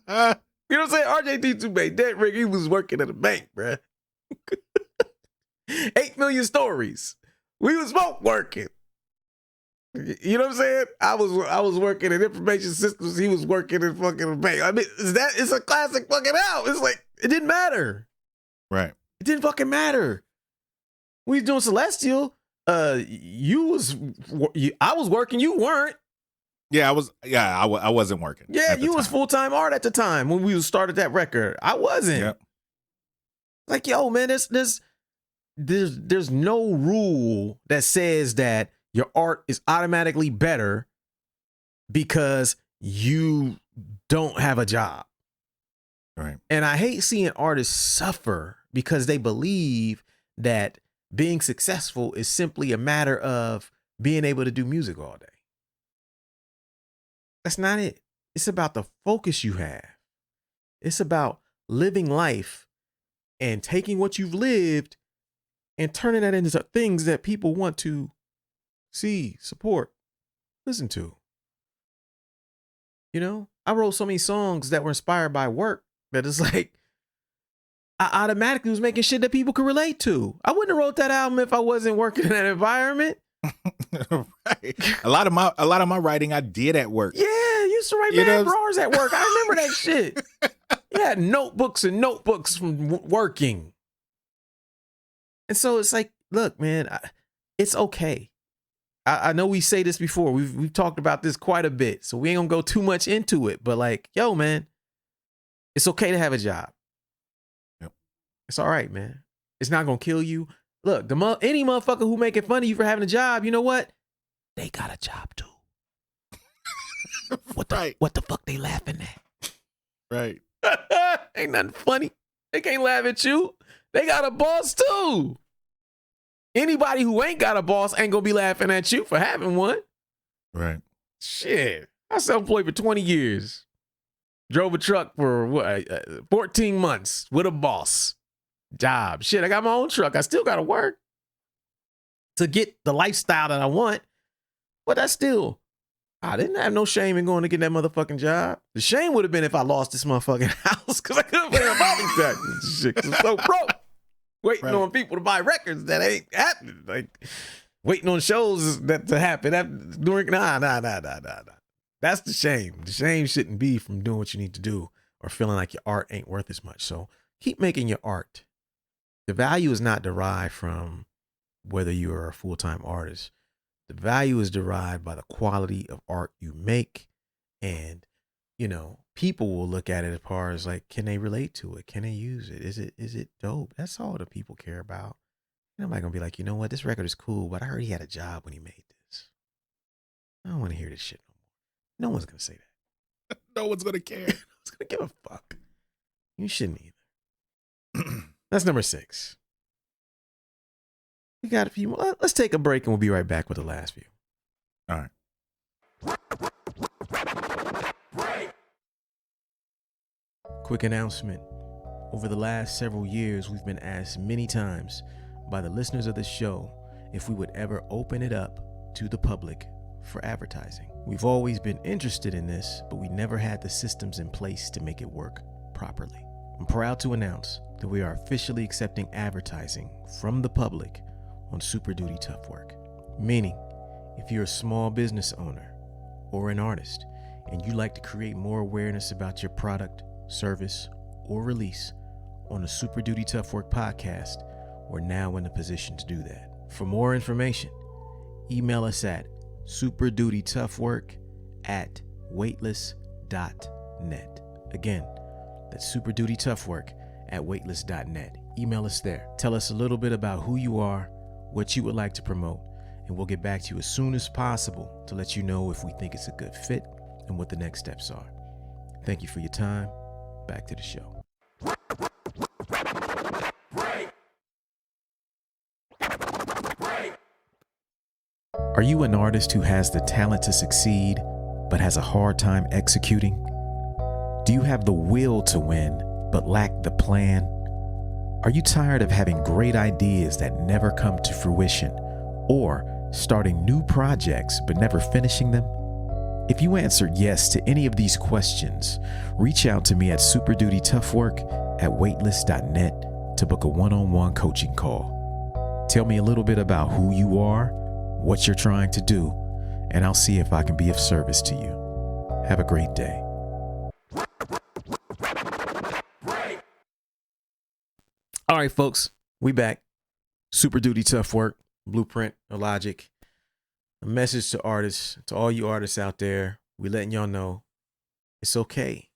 what I'm saying? RJ D2 made Dead Ringer. He was working at a bank, bruh. 8 million stories. We was both working. You know what I'm saying? I was working in information systems. He was working in fucking bank. I mean, it's a classic fucking album. It's like, it didn't matter. Right. It didn't fucking matter. We was doing Celestial. I was working, you weren't. Yeah, I wasn't working. Yeah, you was full-time art at the time when we started that record. I wasn't. Yep. Like, yo, man, there's no rule that says that your art is automatically better because you don't have a job. Right. And I hate seeing artists suffer because they believe that being successful is simply a matter of being able to do music all day. That's not it. It's about the focus you have. It's about living life and taking what you've lived and turning that into things that people want to see, support, listen to. You know, I wrote so many songs that were inspired by work that it's like, I automatically was making shit that people could relate to. I wouldn't have wrote that album if I wasn't working in that environment. Right. A lot of my writing I did at work. Yeah, I used to write mad bars at work. I remember that shit. You had notebooks and notebooks from working. And so it's like, look, man, it's okay. I know we say this before. We've talked about this quite a bit, so we ain't gonna go too much into it. But like, yo, man, it's okay to have a job. Yep. It's all right, man. It's not gonna kill you. Look, any motherfucker who making fun of you for having a job, you know what? They got a job too. What the fuck they laughing at? Right. Ain't nothing funny. They can't laugh at you. They got a boss too. Anybody who ain't got a boss ain't gonna be laughing at you for having one. Right. Shit. I self-employed for 20 years. Drove a truck for 14 months with a boss. Job. Shit, I got my own truck. I still gotta work to get the lifestyle that I want. But that's still, I didn't have no shame in going to get that motherfucking job. The shame would have been if I lost this motherfucking house because I couldn't pay my property taxes. Shit, 'cause I'm so broke. Waiting on people to buy records that ain't happening. Like waiting on shows that to happen. Nah. That's the shame. The shame shouldn't be from doing what you need to do or feeling like your art ain't worth as much. So keep making your art. The value is not derived from whether you are a full-time artist. The value is derived by the quality of art you make. And, you know, people will look at it as far as like, can they relate to it? Can they use it? Is it dope? That's all the people care about. Nobody gonna be like, you know what, this record is cool, but I heard he had a job when he made this. I don't want to hear this shit no more. No one's gonna say that. No one's gonna care. No one's gonna give a fuck. You shouldn't either. That's number 6. We got a few more. Let's take a break and we'll be right back with the last few. All right. Quick announcement. Over the last several years, we've been asked many times by the listeners of the show if we would ever open it up to the public for advertising. We've always been interested in this, but we never had the systems in place to make it work properly. I'm proud to announce that we are officially accepting advertising from the public on Super Duty Tough Work. Meaning, if you're a small business owner or an artist and you'd like to create more awareness about your product, service, or release on the Super Duty Tough Work podcast, we're now in a position to do that. For more information, email us at superdutytoughwork@weightless.net. Again, that's superdutytoughwork@weightless.net. Email us there. Tell us a little bit about who you are, what you would like to promote, and we'll get back to you as soon as possible to let you know if we think it's a good fit and what the next steps are. Thank you for your time. Back to the show. Are you an artist who has the talent to succeed but has a hard time executing? Do you have the will to win but lack the plan? Are you tired of having great ideas that never come to fruition, or starting new projects but never finishing them? If you answered yes to any of these questions, reach out to me at superdutytoughwork@weightless.net to book a one-on-one coaching call. Tell me a little bit about who you are, what you're trying to do, and I'll see if I can be of service to you. Have a great day. All right, folks, we back. Super Duty Tough Work. Blueprint, Illogic. A message to artists, to all you artists out there. We letting y'all know it's okay.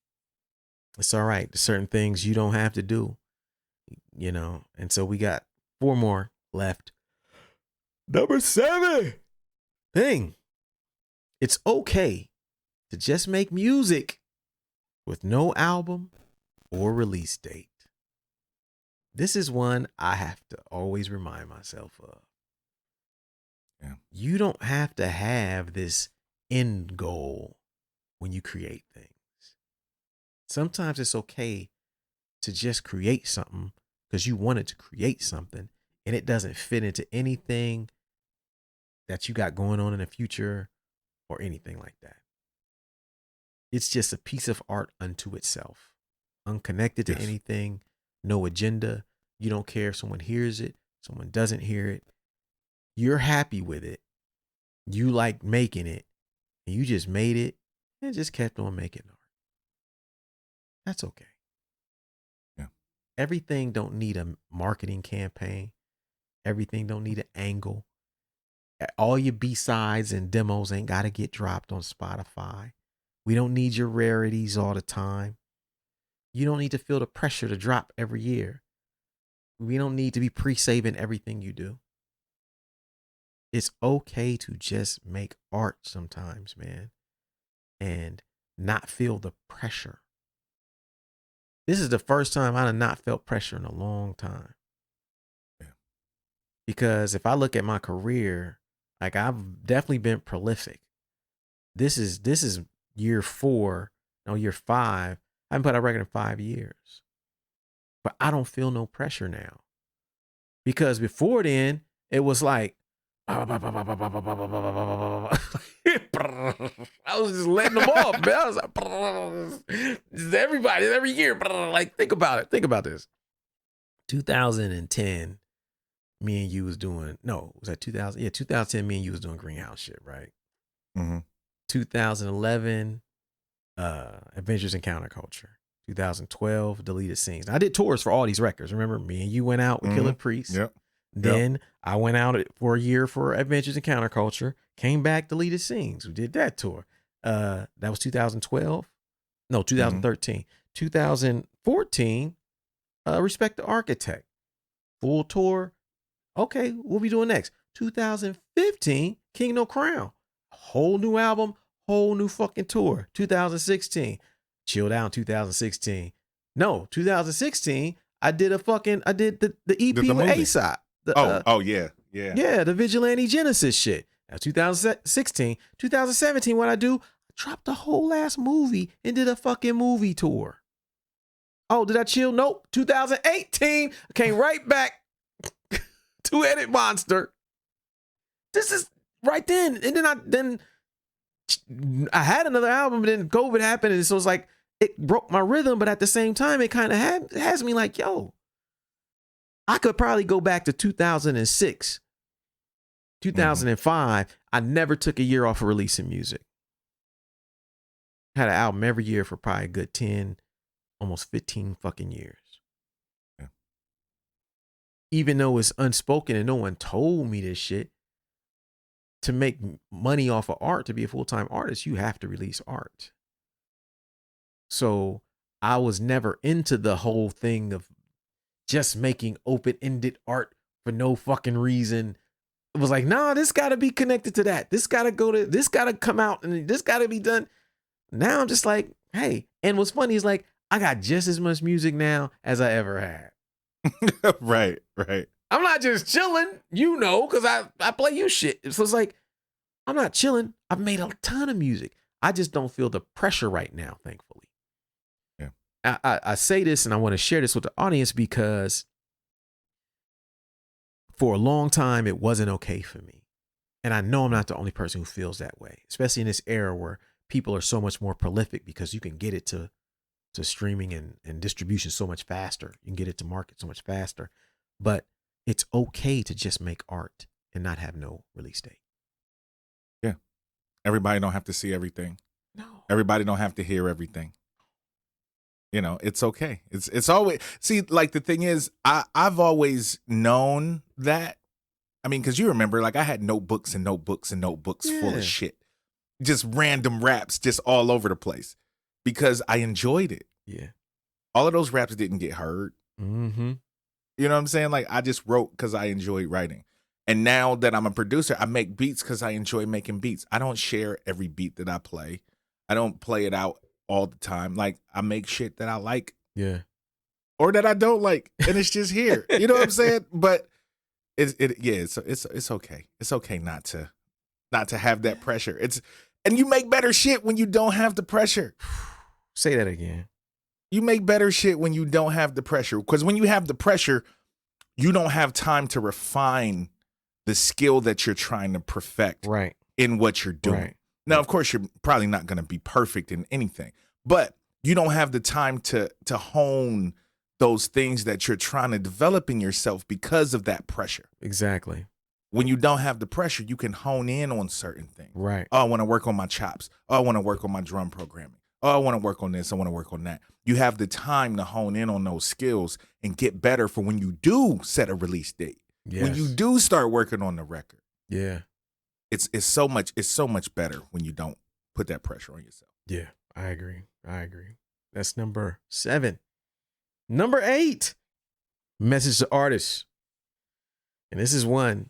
It's all right. There's certain things you don't have to do, And so we got 4 more left. Number 7 thing. It's okay to just make music with no album or release date. This is one I have to always remind myself of. Yeah. You don't have to have this end goal when you create things. Sometimes it's okay to just create something because you wanted to create something and it doesn't fit into anything that you got going on in the future or anything like that. It's just a piece of art unto itself, unconnected to anything, no agenda. You don't care if someone hears it, someone doesn't hear it. You're happy with it. You like making it, and you just made it and just kept on making art. That's okay. Yeah. Everything don't need a marketing campaign. Everything don't need an angle. All your B-sides and demos ain't got to get dropped on Spotify. We don't need your rarities all the time. You don't need to feel the pressure to drop every year. We don't need to be pre-saving everything you do. It's okay to just make art sometimes, man, and not feel the pressure. This is the first time I have not felt pressure in a long time. Yeah. Because if I look at my career, like I've definitely been prolific. This is year 5. I haven't put out a record in 5 years. But I don't feel no pressure now. Because before then, it was like, I was just letting them off, man. I was like, everybody, every year. Like, think about it. Think about this. 2010, me and you was doing, was that 2000? Yeah, 2010, me and you was doing Greenhouse shit, right? Mm-hmm. 2011, Adventures in Counterculture. 2012, Deleted Scenes. Now, I did tours for all these records. Remember, me and you went out with Killer Priest. Yep. Then I went out for a year for Adventures in Counterculture. Came back, Deleted Scenes. We did that tour. That was 2012. No, 2013. 2014, Respect the Architect. Full tour. Okay, what we doing next? 2015, King No Crown. Whole new album, whole new fucking tour. 2016. Chilled out in 2016. No, 2016, I did the EP with ASAP. Yeah. Yeah, the Vigilante Genesis shit. Now 2016, 2017, what I do? I dropped the whole ass movie and did a fucking movie tour. Oh, did I chill? Nope. 2018, I came right back. Two-headed monster. This is right then. And then I had another album, but then COVID happened, and so it's like it broke my rhythm. But at the same time, it kind of has me like, yo, I could probably go back to 2006, 2005. I never took a year off of releasing music. Had an album every year for probably a good 10, almost 15 fucking years. Yeah. Even though it's unspoken and no one told me this shit, to make money off of art, to be a full-time artist, you have to release art. So I was never into the whole thing of just making open-ended art for no fucking reason. It was like, nah, this got to be connected to that. This got to come out and this got to be done. Now I'm just like, hey. And what's funny is like, I got just as much music now as I ever had. Right. I'm not just chilling, because I play you shit. So it's like, I'm not chilling. I've made a ton of music. I just don't feel the pressure right now, thankfully. Yeah. I say this and I want to share this with the audience because for a long time, it wasn't okay for me. And I know I'm not the only person who feels that way, especially in this era where people are so much more prolific because you can get it to streaming and distribution so much faster. You can get it to market so much faster. But it's okay to just make art and not have no release date. Yeah. Everybody don't have to see everything. No. Everybody don't have to hear everything. It's okay. It's always, see, like the thing is, I've always known that, I mean, because you remember, like, I had notebooks and notebooks and notebooks full Yeah. of shit. Just random raps just all over the place because I enjoyed it. Yeah. All of those raps didn't get heard. Mm-hmm. You know what I'm saying? Like, I just wrote because I enjoyed writing. And now that I'm a producer, I make beats because I enjoy making beats. I don't share every beat that I play. I don't play it out all the time. Like, I make shit that I like Yeah. or that I don't like, and it's just here. You know what I'm saying? But it's okay. It's okay not to have that pressure. And you make better shit when you don't have the pressure. Say that again. You make better shit when you don't have the pressure. Because when you have the pressure, you don't have time to refine the skill that you're trying to perfect Right. in what you're doing. Right. Now, of course, you're probably not going to be perfect in anything, but you don't have the time to hone those things that you're trying to develop in yourself because of that pressure. Exactly. When you don't have the pressure, you can hone in on certain things. Right. Oh, I want to work on my chops. Oh, I want to work on my drum programming. Oh, I want to work on this. I want to work on that. You have the time to hone in on those skills and get better for when you do set a release date. Yes. When you do start working on the record. Yeah. It's so much better when you don't put that pressure on yourself. Yeah. I agree. That's number 7. Number 8. Message to artists. And this is one.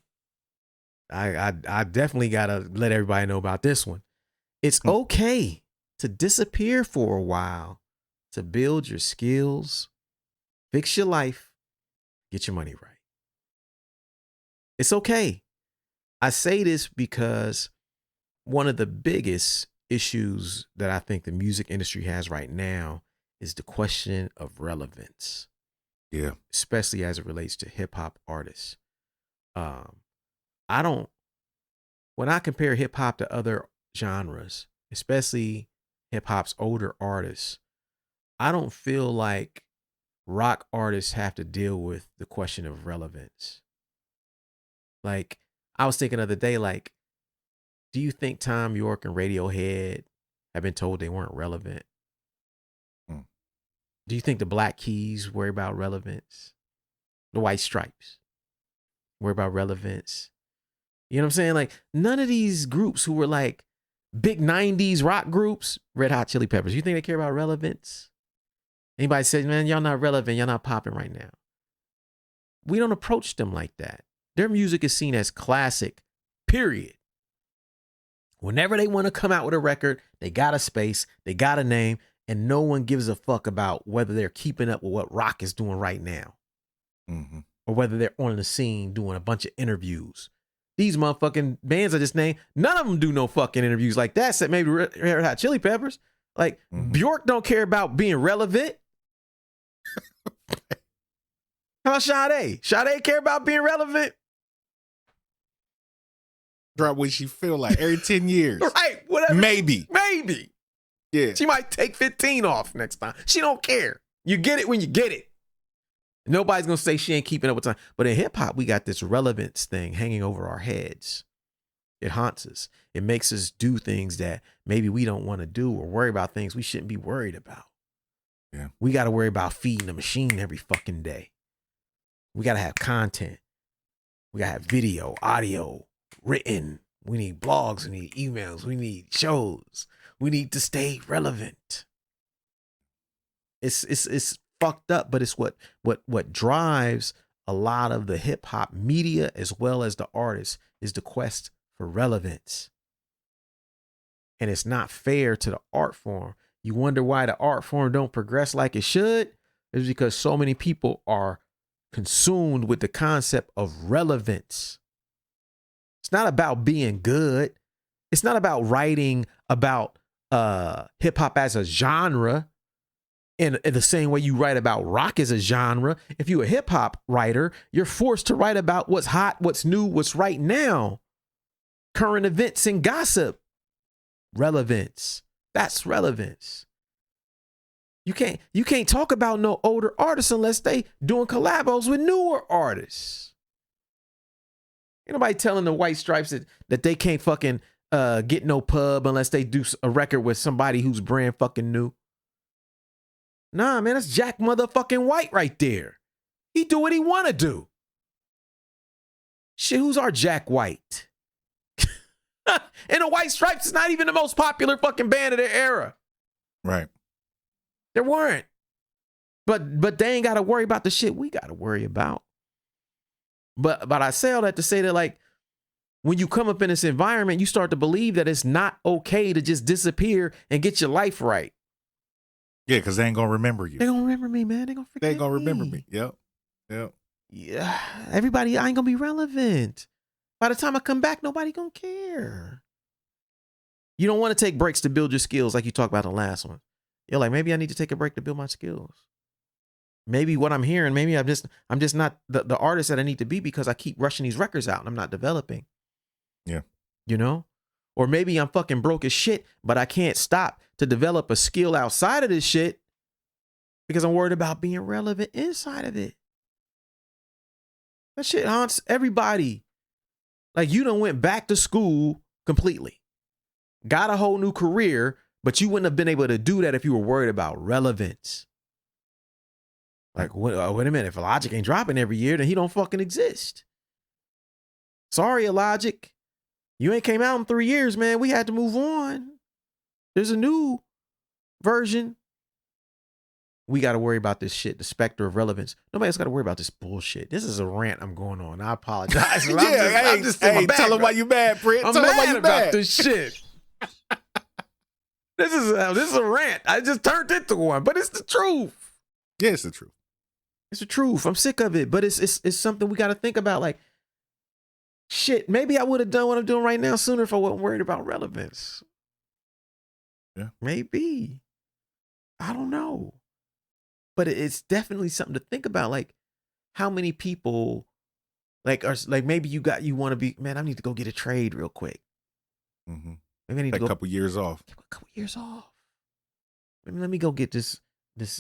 I definitely gotta let everybody know about this one. It's okay to disappear for a while to build your skills, fix your life, get your money right. It's okay. I say this because one of the biggest issues that I think the music industry has right now is the question of relevance. Yeah. Especially as it relates to hip hop artists. When I compare hip hop to other genres, especially hip hop's older artists, I don't feel like rock artists have to deal with the question of relevance. Like, I was thinking the other day, like, do you think Tom York and Radiohead have been told they weren't relevant? Do you think the Black Keys worry about relevance? The White Stripes worry about relevance? You know what I'm saying? Like, none of these groups who were like big 90s rock groups, Red Hot Chili Peppers, you think they care about relevance? Anybody says, man, y'all not relevant, y'all not popping right now. We don't approach them like that. Their music is seen as classic, period. Whenever they want to come out with a record, they got a space, they got a name, and no one gives a fuck about whether they're keeping up with what rock is doing right now. Mm-hmm. Or whether they're on the scene doing a bunch of interviews. These motherfucking bands I just named, none of them do no fucking interviews like that, except maybe Red Hot Chili Peppers. Like, Bjork don't care about being relevant. How about Sade? Sade care about being relevant? Drop what she feel like every 10 years. Right, whatever. Maybe. Yeah. She might take 15 off next time. She don't care. You get it when you get it. Nobody's going to say she ain't keeping up with time. But in hip hop, we got this relevance thing hanging over our heads. It haunts us. It makes us do things that maybe we don't want to do or worry about things we shouldn't be worried about. Yeah. We got to worry about feeding the machine every fucking day. We got to have content. We got to have video, audio, written. We need blogs. We need emails. We need shows. We need to stay relevant. It's fucked up, but it's what drives a lot of the hip hop media as well as the artists is the quest for relevance. And it's not fair to the art form. You wonder why the art form don't progress like it should? It's because so many people are consumed with the concept of relevance. It's not about being good. It's not about writing about hip hop as a genre in the same way you write about rock as a genre. If you're a hip hop writer, you're forced to write about what's hot, what's new, what's right now. Current events and gossip. Relevance. That's relevance. You can't talk about no older artists unless they doing collabos with newer artists. Ain't nobody telling the White Stripes that they can't fucking get no pub unless they do a record with somebody who's brand fucking new. Nah, man, that's Jack motherfucking White right there. He do what he want to do. Shit, who's our Jack White? And the White Stripes is not even the most popular fucking band of their era. Right. There weren't. But they ain't got to worry about the shit we got to worry about. But I say all that to say that, like, when you come up in this environment, you start to believe that it's not okay to just disappear and get your life right. Yeah, because they ain't gonna remember you. They gonna remember me, man. They gonna forget. They ain't gonna remember me. Yep. Yeah. Everybody, I ain't gonna be relevant. By the time I come back, nobody gonna care. You don't want to take breaks to build your skills, like you talked about in the last one. You're like, maybe I need to take a break to build my skills. Maybe what I'm hearing, maybe I'm just not the artist that I need to be because I keep rushing these records out and I'm not developing. Yeah. You know? Or maybe I'm fucking broke as shit, but I can't stop to develop a skill outside of this shit because I'm worried about being relevant inside of it. That shit haunts everybody. Like, you done went back to school completely, got a whole new career, but you wouldn't have been able to do that if you were worried about relevance. Like, wait a minute, if Illogic ain't dropping every year, then he don't fucking exist. Sorry, Illogic. You ain't came out in 3 years, man. We had to move on. There's a new version. We got to worry about this shit, the specter of relevance. Nobody else got to worry about this bullshit. This is a rant I'm going on. I apologize. I'm just tell them why you mad, Britt. I'm tell them why mad you about mad. this shit. This is a rant. I just turned into one, but it's the truth. Yeah, it's the truth. It's the truth. I'm sick of it, but it's something we got to think about. Like, shit, maybe I would have done what I'm doing right now sooner if I wasn't worried about relevance. Yeah. Maybe. I don't know. But it's definitely something to think about. Like, how many people, like, are like, maybe you want to be, man, I need to go get a trade real quick. Mm-hmm. Maybe I need Take to go a couple years off. Take a couple years off. Let me go get this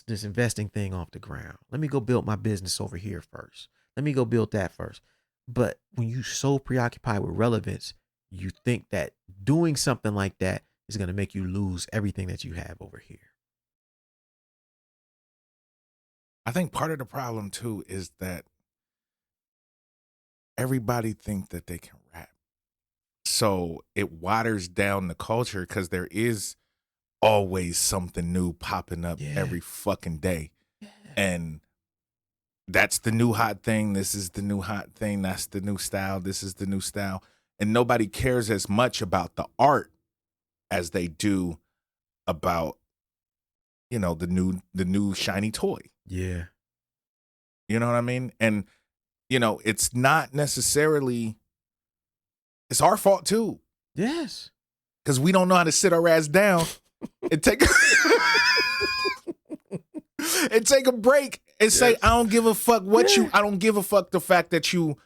investing thing off the ground. Let me go build my business over here first. Let me go build that first. But when you so preoccupied with relevance, you think that doing something like that is going to make you lose everything that you have over here. I think part of the problem too is that everybody think that they can rap. So it waters down the culture because there is always something new popping up every fucking day. Yeah. And that's the new hot thing. This is the new hot thing. That's the new style. This is the new style. And nobody cares as much about the art as they do about, you know, the new shiny toy. Yeah. You know what I mean? And, you know, it's not necessarily, it's our fault too. Yes. Because we don't know how to sit our ass down and take a break and say, I don't give a fuck I don't give a fuck the fact that you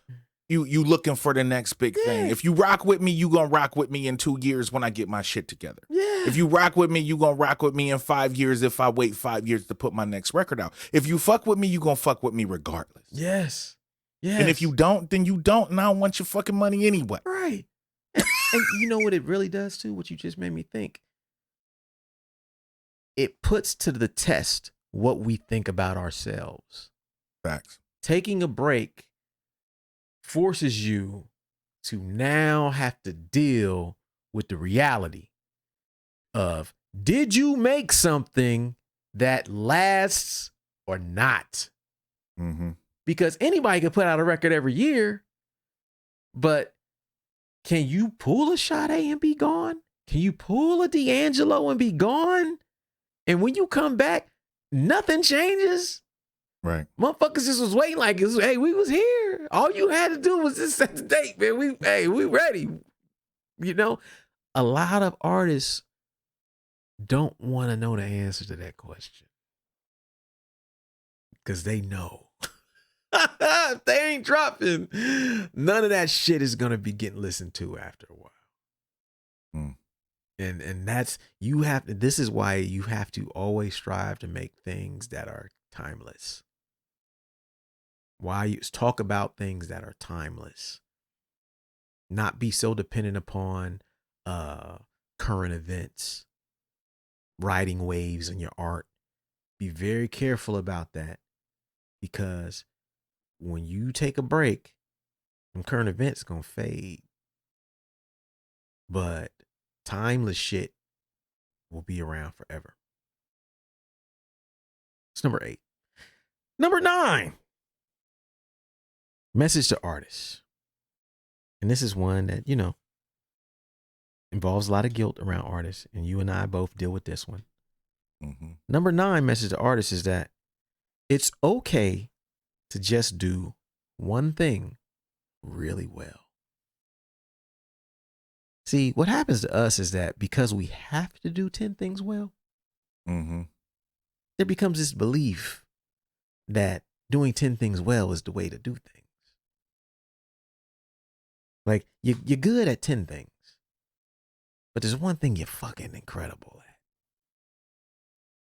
looking for the next big thing. If you rock with me, you gonna rock with me in 2 years when I get my shit together. Yeah. If you rock with me, you gonna rock with me in 5 years if I wait 5 years to put my next record out. If you fuck with me, you gonna fuck with me regardless. Yes. Yes. And if you don't, then you don't, and I don't want your fucking money anyway. Right. And you know what it really does too? What you just made me think. It puts to the test what we think about ourselves. Facts. Taking a break forces you to now have to deal with the reality of, did you make something that lasts or not? Mm-hmm. Because anybody can put out a record every year, but can you pull a Sade and be gone? Can you pull a D'Angelo and be gone? And when you come back, nothing changes. Right. Motherfuckers just was waiting like, hey, we was here. All you had to do was just set the date, man. We ready. You know, a lot of artists don't want to know the answer to that question. Because they know. If they ain't dropping, none of that shit is going to be getting listened to after a while. Mm. And that's, this is why you have to always strive to make things that are timeless. Why you talk about things that are timeless. Not be so dependent upon current events, riding waves in your art. Be very careful about that, because when you take a break, Them current events gonna fade. But timeless shit will be around forever. It's number 8. Number 9. Message to artists. And this is one that, involves a lot of guilt around artists. And you and I both deal with this one. Mm-hmm. Number 9 message to artists is that it's okay to just do one thing really well. See, what happens to us is that because we have to do 10 things well, Mm-hmm. there becomes this belief that doing 10 things well is the way to do things. Like, you're good at 10 things, but there's one thing you're fucking incredible at.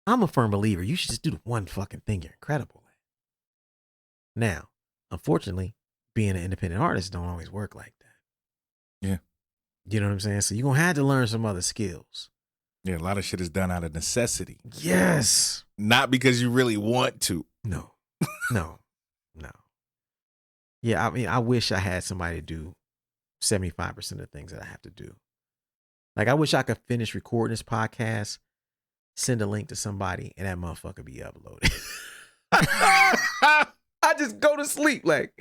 I'm a firm believer you should just do the one fucking thing you're incredible at. Now, unfortunately, being an independent artist don't always work like that. Yeah. You know what I'm saying? So you're going to have to learn some other skills. Yeah, a lot of shit is done out of necessity. Yes. Not because you really want to. No. Yeah, I mean, I wish I had somebody to do 75% of the things that I have to do. Like, I wish I could finish recording this podcast, send a link to somebody, and that motherfucker be uploaded. I just go to sleep, like,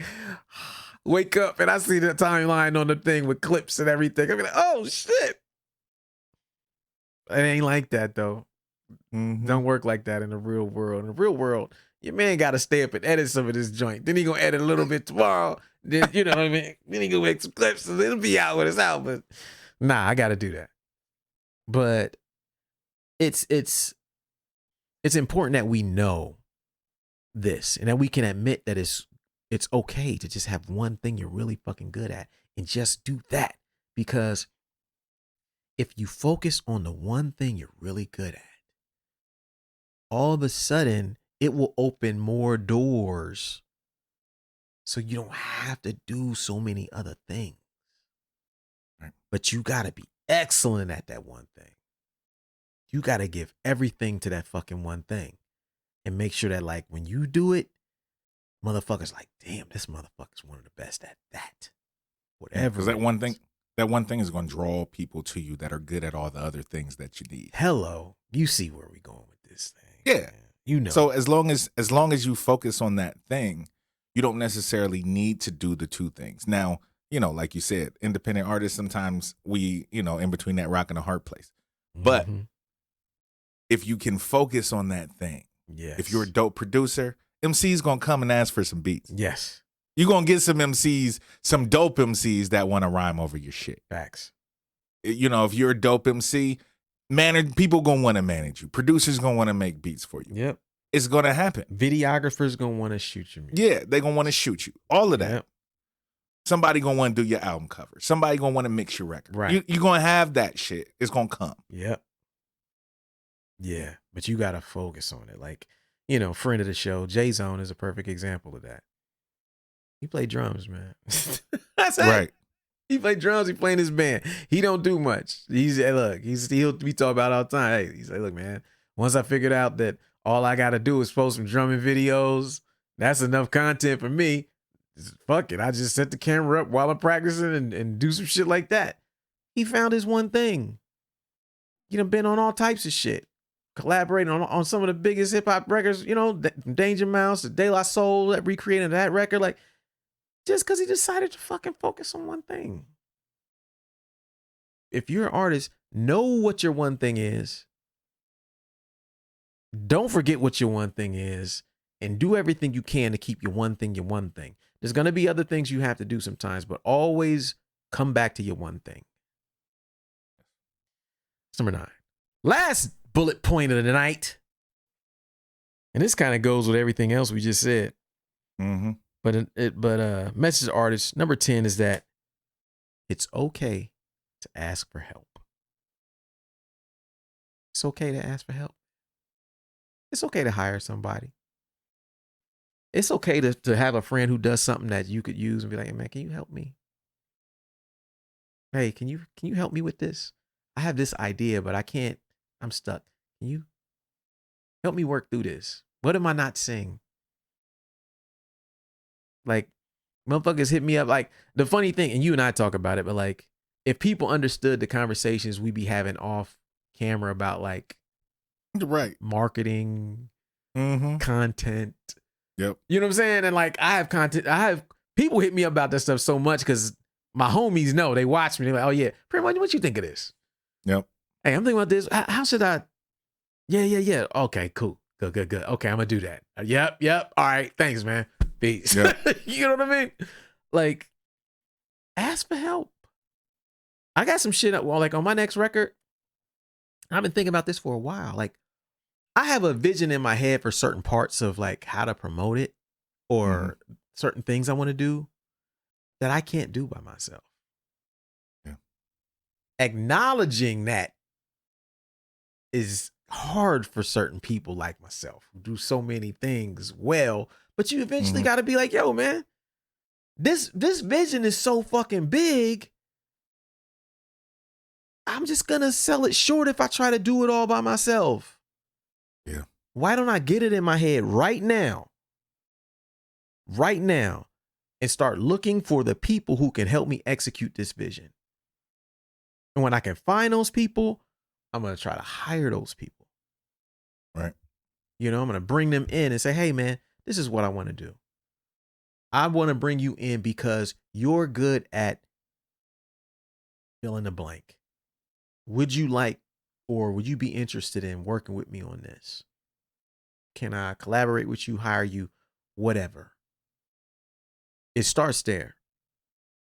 wake up, and I see the timeline on the thing with clips and everything. I'm like, oh, shit. It ain't like that, though. Mm-hmm. Don't work like that in the real world. In the real world, your man got to stay up and edit some of this joint. Then he going to edit a little bit tomorrow. Then, you know what I mean? Then he going to make some clips, and it'll be out when it's out. But nah, I got to do that. But it's important that we know this and that we can admit that it's okay to just have one thing you're really fucking good at and just do that. Because if you focus on the one thing you're really good at, all of a sudden it will open more doors so you don't have to do so many other things. Right. But you got to be excellent at that one thing. You got to give everything to that fucking one thing and make sure that, like, when you do it, motherfuckers like, damn, this motherfucker's one of the best at that. Whatever. Because that one thing is going to draw people to you that are good at all the other things that you need. Hello. You see where we going with this thing. Yeah. Man. You know. So as long as you focus on that thing, you don't necessarily need to do the two things. Now, like you said, independent artists, sometimes we, in between that rock and a hard place. But if you can focus on that thing, yes. If you're a dope producer, MC's going to come and ask for some beats. Yes. You're going to get some MCs, some dope MCs that want to rhyme over your shit. Facts. If you're a dope MC, people going to want to manage you. Producers going to want to make beats for you. Yep. It's going to happen. Videographers going to want to shoot you. Yeah, they're going to want to shoot you. All of that. Yep. Somebody going to want to do your album cover. Somebody going to want to mix your record. Right. You're going to have that shit. It's going to come. Yep. Yeah, but you got to focus on it. Like, friend of the show, J-Zone is a perfect example of that. He played drums, man. That's it. Right. He played drums. He playing his band. He don't do much. He'll be talking about all the time. Hey, he's like, look, man, once I figured out that all I got to do is post some drumming videos, that's enough content for me. Fuck it. I just set the camera up while I'm practicing and do some shit like that. He found his one thing. Been on all types of shit. Collaborating on some of the biggest hip hop records, Danger Mouse, the De La Soul that recreated that record, like, just because he decided to fucking focus on one thing. If you're an artist, know what your one thing is. Don't forget what your one thing is, and do everything you can to keep your one thing your one thing. There's going to be other things you have to do sometimes, but always come back to your one thing. That's number 9. Last bullet point of the night. And this kind of goes with everything else we just said. Mm-hmm. But message to artists, number 10 is that it's okay to ask for help. It's okay to ask for help. It's okay to hire somebody. It's okay to have a friend who does something that you could use and be like, hey, man, can you help me? Hey, can you help me with this? I have this idea, but I can't. I'm stuck. Can you help me work through this? What am I not seeing? Like, Motherfuckers hit me up. Like, the funny thing, and you and I talk about it, but like, if people understood the conversations we be having off camera about like Right. marketing, Mm-hmm. content. Yep. You know what I'm saying? And like, I have people hit me up about that stuff so much because my homies know, they watch me. They're like, oh yeah, pretty much, what you think of this? Yep. Hey, I'm thinking about this. How should I? Yeah. Okay, cool. Good. Okay, I'm gonna do that. Yep. All right, thanks, man. Peace. Yep. You know what I mean? Like, ask for help. I got some shit like on my next record. I've been thinking about this for a while. Like, I have a vision in my head for certain parts of like how to promote it or certain things I want to do that I can't do by myself. Yeah. Acknowledging that is hard for certain people like myself who do so many things well, but you eventually got to be like, yo, man, this vision is so fucking big. I'm just going to sell it short if I try to do it all by myself. Yeah. Why don't I get it in my head right now, and start looking for the people who can help me execute this vision? And when I can find those people, I'm going to try to hire those people. Right. You know, I'm going to bring them in and say, hey, man, this is what I want to do. I want to bring you in because you're good at fill in the blank. Would you like, or would you be interested in working with me on this? Can I collaborate with you, hire you, whatever? It starts there.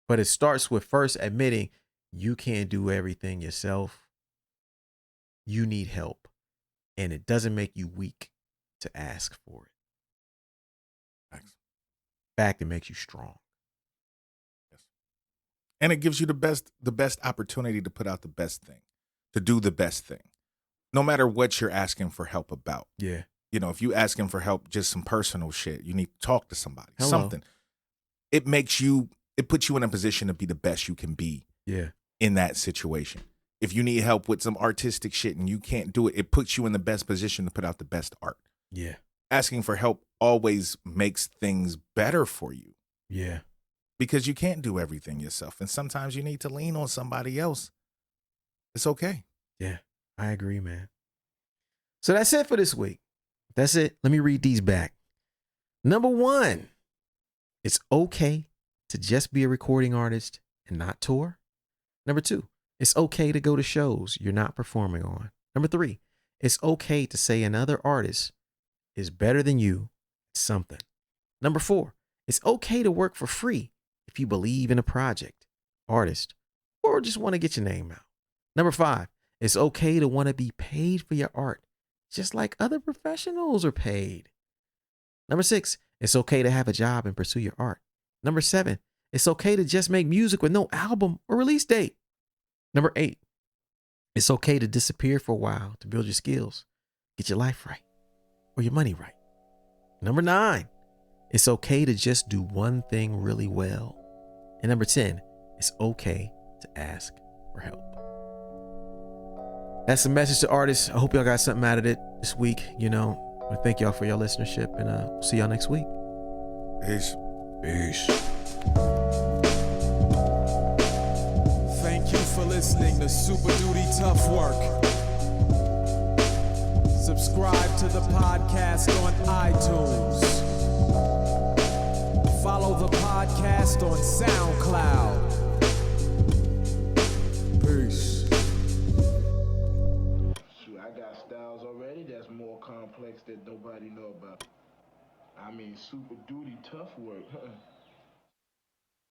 But it starts with first admitting you can't do everything yourself. You need help. And it doesn't make you weak to ask for it. Thanks. In fact, it makes you strong. Yes. And it gives you the best opportunity to put out the best thing, to do the best thing, no matter what you're asking for help about. Yeah. You know, if you asking for help, just some personal shit, you need to talk to somebody, Hello. something. It puts you in a position to be the best you can be. Yeah. In that situation. If you need help with some artistic shit and you can't do it, it puts you in the best position to put out the best art. Yeah. Asking for help always makes things better for you. Yeah. Because you can't do everything yourself. And sometimes you need to lean on somebody else. It's okay. Yeah. I agree, man. So that's it for this week. That's it. Let me read these back. Number 1, it's okay to just be a recording artist and not tour. Number 2, it's okay to go to shows you're not performing on. Number 3, it's okay to say another artist is better than you at something. Number 4, it's okay to work for free if you believe in a project, artist, or just want to get your name out. Number 5, it's okay to want to be paid for your art, just like other professionals are paid. Number 6, it's okay to have a job and pursue your art. Number 7, it's okay to just make music with no album or release date. Number 8, it's okay to disappear for a while to build your skills, get your life right, or your money right. Number 9, it's okay to just do one thing really well. And number 10, it's okay to ask for help. That's the message to artists. I hope y'all got something out of it this week. You know, I thank y'all for your listenership, and we'll see y'all next week. Peace. Thank you for listening to Super Duty Tough Work. Subscribe to the podcast on iTunes. Follow the podcast on SoundCloud. Peace. Shoot, I got styles already that's more complex that nobody know about. I mean, super duty tough work.